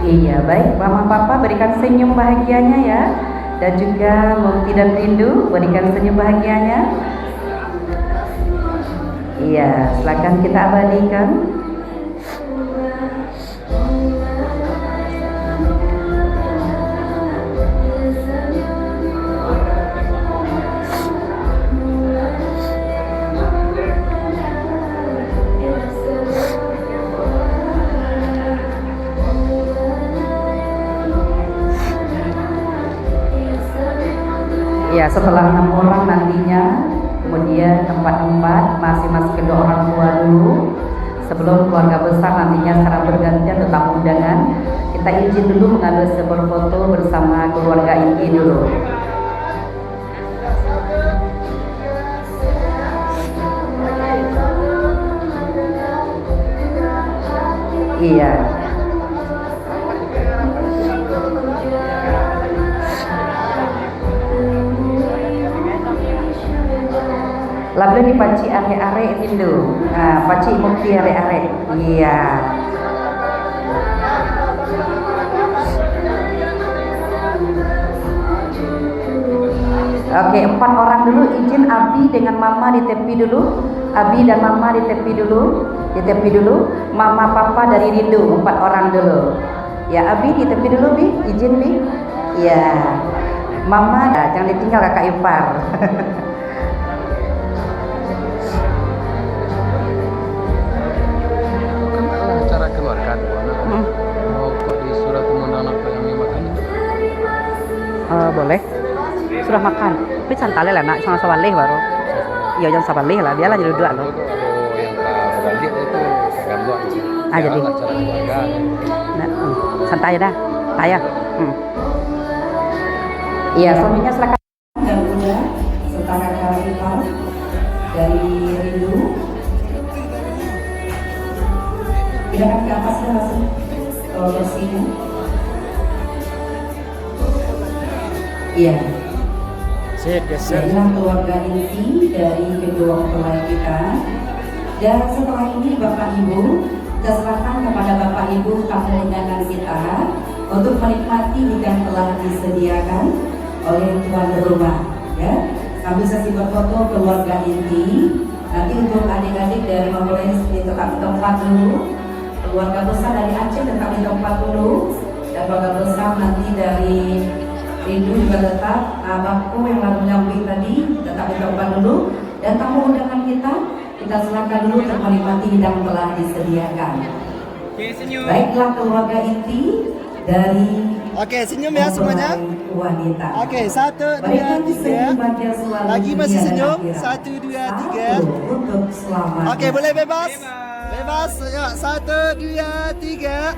Iya, baik, Mama Papa berikan senyum bahagianya ya. Dan juga Mukti dan Rindu berikan senyum bahagianya. Iya, silakan kita abadikan. Ya, setelah 6 orang nantinya, kemudian tempat-tempat masing-masing kedua orang tua dulu. Sebelum keluarga besar nantinya secara bergantian tetamu undangan, kita izin dulu mengambil sebuah foto bersama keluarga inti dulu. Iya. Lalu di paci are-are Indo. Nah, paci Mukti are-are. Iya. Oke, 4 orang dulu, izin Abi dengan Mama di tepi dulu. Abi dan Mama di tepi dulu. Di tepi dulu. Mama Papa dari Rindu, 4 orang dulu. Ya, Abi di tepi dulu, Bi. Izin, Bi. Iya. Mama, jangan ditinggal kakak ipar. Boleh. Sudah makan. Tapi santale lah nak, sama sabalih baru. Iya, jangan sabalih lah, dia lah jadi dua loh. Jadi. Nah, santai dah. Taya. Iya, suaminya silakan. Dan udah setara kali dari Rindu. Tidak akan ke atas langsung kalau bersihnya. Iya. Inilah keluarga inti dari kedua mempelai kita. Dan setelah ini Bapak Ibu, kita serahkan kepada Bapak Ibu tamu undangan kita untuk menikmati hidangan telah disediakan oleh tuan rumah. Ya, sambil sesi berfoto keluarga inti. Nanti untuk adik-adik dari mempelai tetap di tempat dulu. Keluarga besar dari Aceh tetap di tempat dulu. Dan keluarga besar nanti dari Rindu juga tetap, abangku yang lalu nyambing tadi tetap di tempat dulu. Dan tamu undangan kita silakan dulu untuk menikmati hidangan telah disediakan. Baiklah keluarga inti dari senyum ya semuanya. Wanita. 1, 2, 3. Lagi masih senyum. 1, 2, 3. Untuk selamat. Boleh bebas. Bebas. Ya, 1, 2, 3.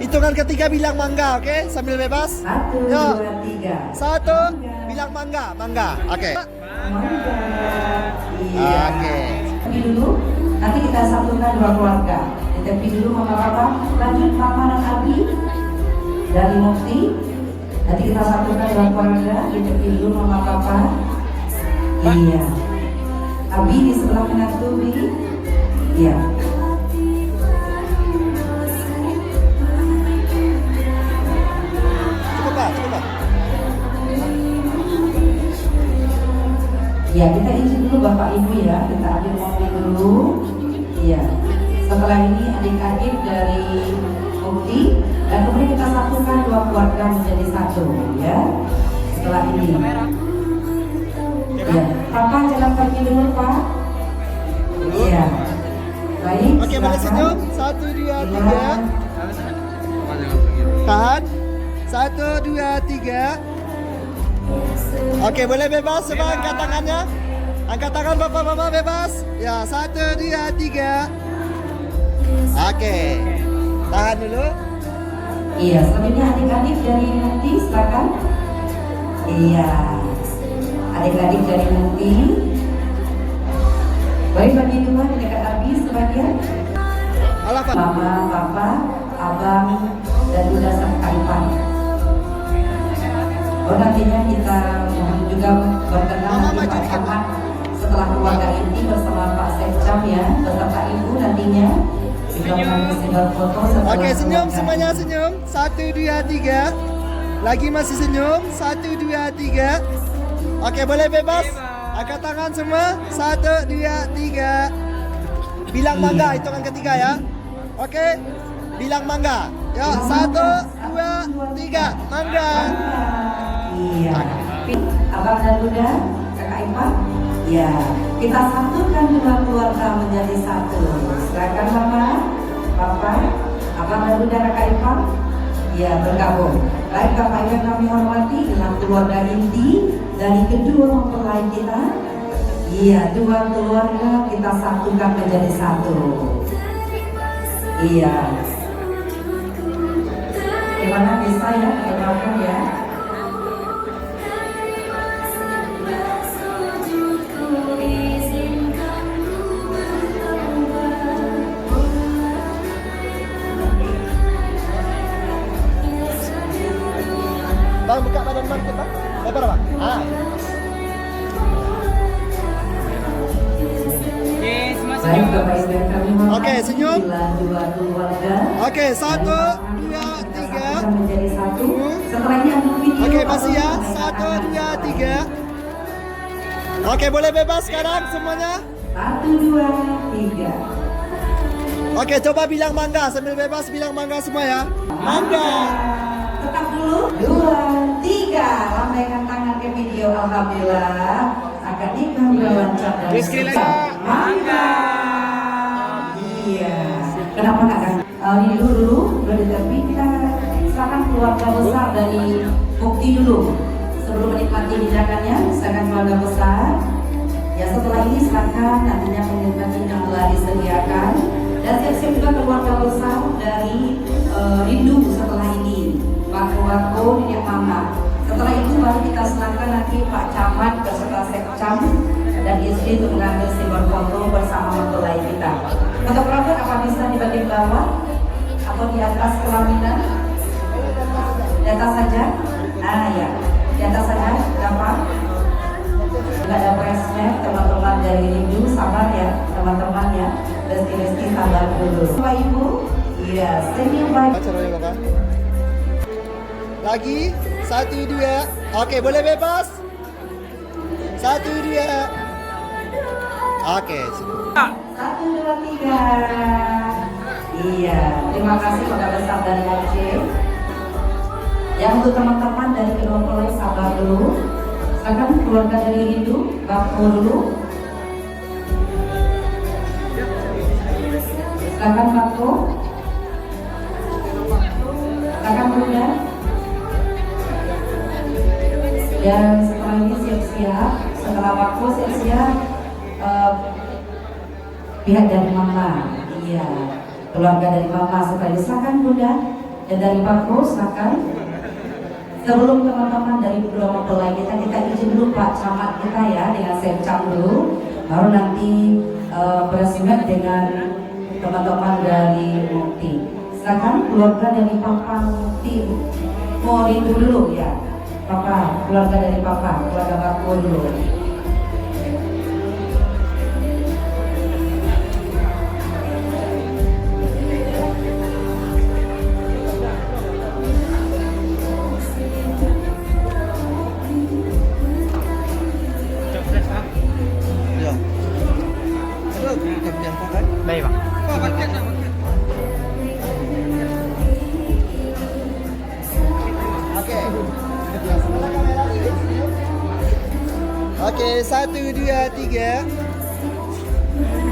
Hitungan ketiga bilang mangga, oke? Sambil bebas. 1, 2, 3. 1, bilang mangga, mangga. Oke. Mangga. Iya. Tepi dulu. Nanti kita satukan dua keluarga. Tepi dulu Mama Papa. Lanjut Mama dan Abi dari Mukti. Nanti kita satukan dua keluarga. Tepi dulu Mama Papa. Iya. Abi di sebelah kanan tuh, Bi. Iya. Ya, kita izin dulu Bapak Ibu ya, kita ambil mobil dulu. Ya, setelah ini adik-adik dari Mukti dan kemudian kita satukan dua keluarga menjadi satu ya. Setelah ini. Ya, Papa jalan pergi dulu Pak. Iya. Baik. Oke, boleh senyum. 1, 2, 3. Tahan. 1, 2, 3. Oke, boleh bebas, coba angkat tangannya. Angkat tangan bapak-bapak bebas. Ya, 1, 2, 3. Oke. Tahan dulu. Iya, selanjutnya adik-adik dari Mukti, silakan. Iya, adik-adik dari Mukti. Baik, bagi dua di dekat habis sebagian. Alah, Pak. Mama, papa, abang, dan Bunda serta Ipan. Oh, nantinya kita mohon juga berkenan nanti Pak Camat setelah keluarga inti bersama Pak Sekcam ya, beserta Ibu nantinya. Oke, senyum semuanya, senyum. 1, 2, 3. Lagi masih senyum. 1, 2, 3. Oke, boleh bebas. Angkat tangan semua. 1, 2, 3. Bilang mangga, hitungan ketiga ya. Oke, bilang mangga. Ya, 1, 2, 3. Mangga. Iya. Abang dan Bunda, kakak Ipan. Ya, kita satukan dua keluarga menjadi satu. Silakan Mama, Papa, Abang dan Bunda, kakak Ipan. Ya, bergabung. Baik Bapak Ibu yang kami hormati, adalah keluarga inti dari kedua mempelai kita. Iya, dua keluarga kita satukan menjadi satu. Iya. Gimana bisa ya, bergabung ya. Bang, buka badan bang, Bang. Lebar, Bang. Baik Bapak Ibu yang kami hormati. Oke, senyum. Dua keluarga. Oke, 1, 2, 3. Menjadi satu. Setelah ini ada video. Oke, masih ya. 1, 2, 3. Oke, boleh bebas sekarang semuanya. 1, 2, 3. Oke, coba bilang mangga sambil bebas, bilang mangga semua ya. Mangga. Tetap dulu. 2, 3. Lambaikan tangan ke video. Alhamdulillah. Akan nikah berlancar dan sukses. Mangga. Iya. Kenapa nggak kan? Ini dulu di tepi kita silakan keluarga besar dari Mukti dulu. Sebelum menikmati hidangannya, silakan keluarga besar. Ya setelah ini silakan nantinya pengiriman yang telah disediakan. Dan siap-siap juga keluarga besar dari Rindu setelah ini. Pak Wako, Nenek Mama. Setelah itu baru kita silakan nanti Pak Camat beserta Sekcam dan istri untuk mengambil simbol foto bersama mempelai kita. Fotografer apa bisa di bagian bawah atau di atas pelaminan? Di atas saja? Ya, di atas saja. Gampang. Juga ada presnet teman-teman dari Rindu, sabar ya teman-teman ya. Reski sabar dulu. Bapak Ibu, iya, senyum baik. Acaranya Bapak. Lagi 1, 2. Oke, boleh bebas. 1, 2. Oke. 1, 2, 3. Iya, terima kasih keluarga besar dari Aceh. Yang untuk teman-teman dari kedua mempelai sabar dulu. Silakan keluarga dari Rindu, Bako dulu. Silakan Bako. Silakan Bunda. Dan setelah ini siap-siap, setelah Bako siap-siap pihak dari Mama. Iya, keluarga dari Mama. Setelah ini silakan Bunda. Dan dari Bako silakan. Sebelum teman-teman dari kedua mempelai kita izin dulu Pak Camat kita ya dengan Sekcam dulu, baru nanti beresmet dengan teman-teman dari Mukti. Silakan keluarga dari Papa Mukti mau Rindu dulu ya, Papa, keluarga dari Papa, keluarga Bako dulu. Baik, Bang. Oke. Oke, 1, 2, 3.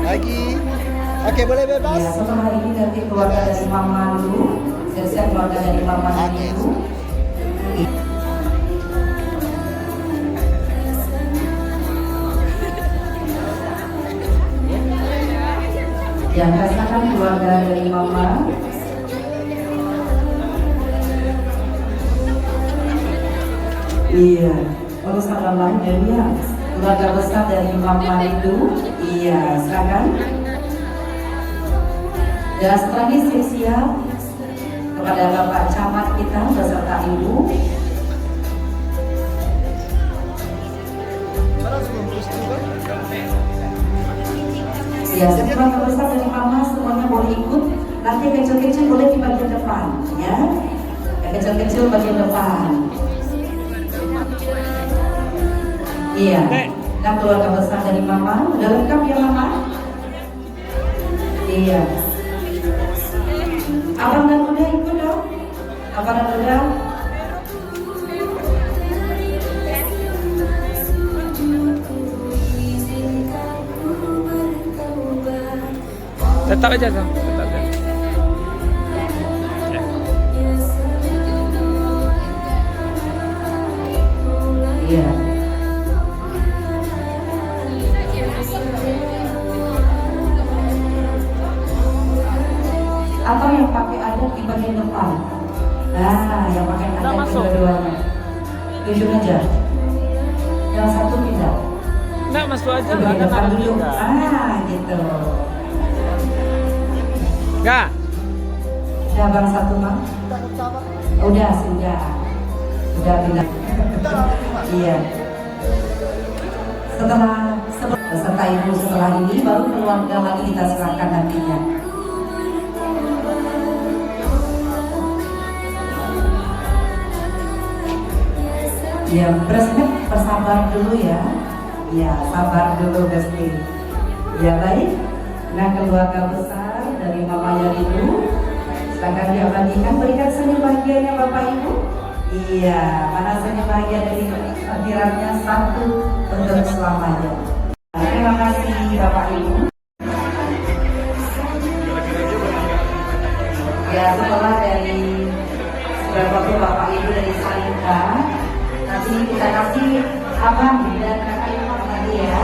Lagi. Oke, boleh bebas. Ya, setelah ini nanti keluarga dari Mama dulu, siap-siap keluarga dari Mama dulu. keluarga dari Mama. Iya, kalau salam lahirnya keluarga besar dari Mama itu. Iya, silakan. Dan setelah ini siap-siap kepada Bapak Camat kita beserta Ibu. Ya, setelah besar dari Mama semuanya boleh ikut. Nanti yang kecil-kecil boleh di bagian depan, ya. Yang kecil-kecil bagian depan. Iya. Dan keluarga besar dari Mama udah lengkap ya Mama? Iya. Abang dan Bunda ikut dong. Abang dan Bunda. Tetap aja Sam, tetap aja. Iya. Atau yang pakai adat di bagian depan. Nah, yang pakai adat kedua-duanya. Ujung aja. Yang satu tidak. Nggak masuk aja Di lah, bagian kan depan ada dulu. juga. Gitu. Nggak. Udah bang satu bang? Udah sudah. Udah pindah. Iya. Setelah beserta Ibu setelah ini baru keluarga lagi kita serahkan nantinya. Ya, Presiden bersabar dulu ya. Ya, sabar dulu Gusti. Ya baik. Nah, keluarga besar dari Mama Ibu, silakan diabadikan, berikan senyum bahagianya Bapak Ibu. Iya, mana senyum bahagia dari hadirannya satu untuk selamanya. Terima kasih Bapak Ibu. Ya, setelah dari beberapa Bapak Ibu dari Salika, nanti kita kasih abang dan kakak Ibu lagi ya.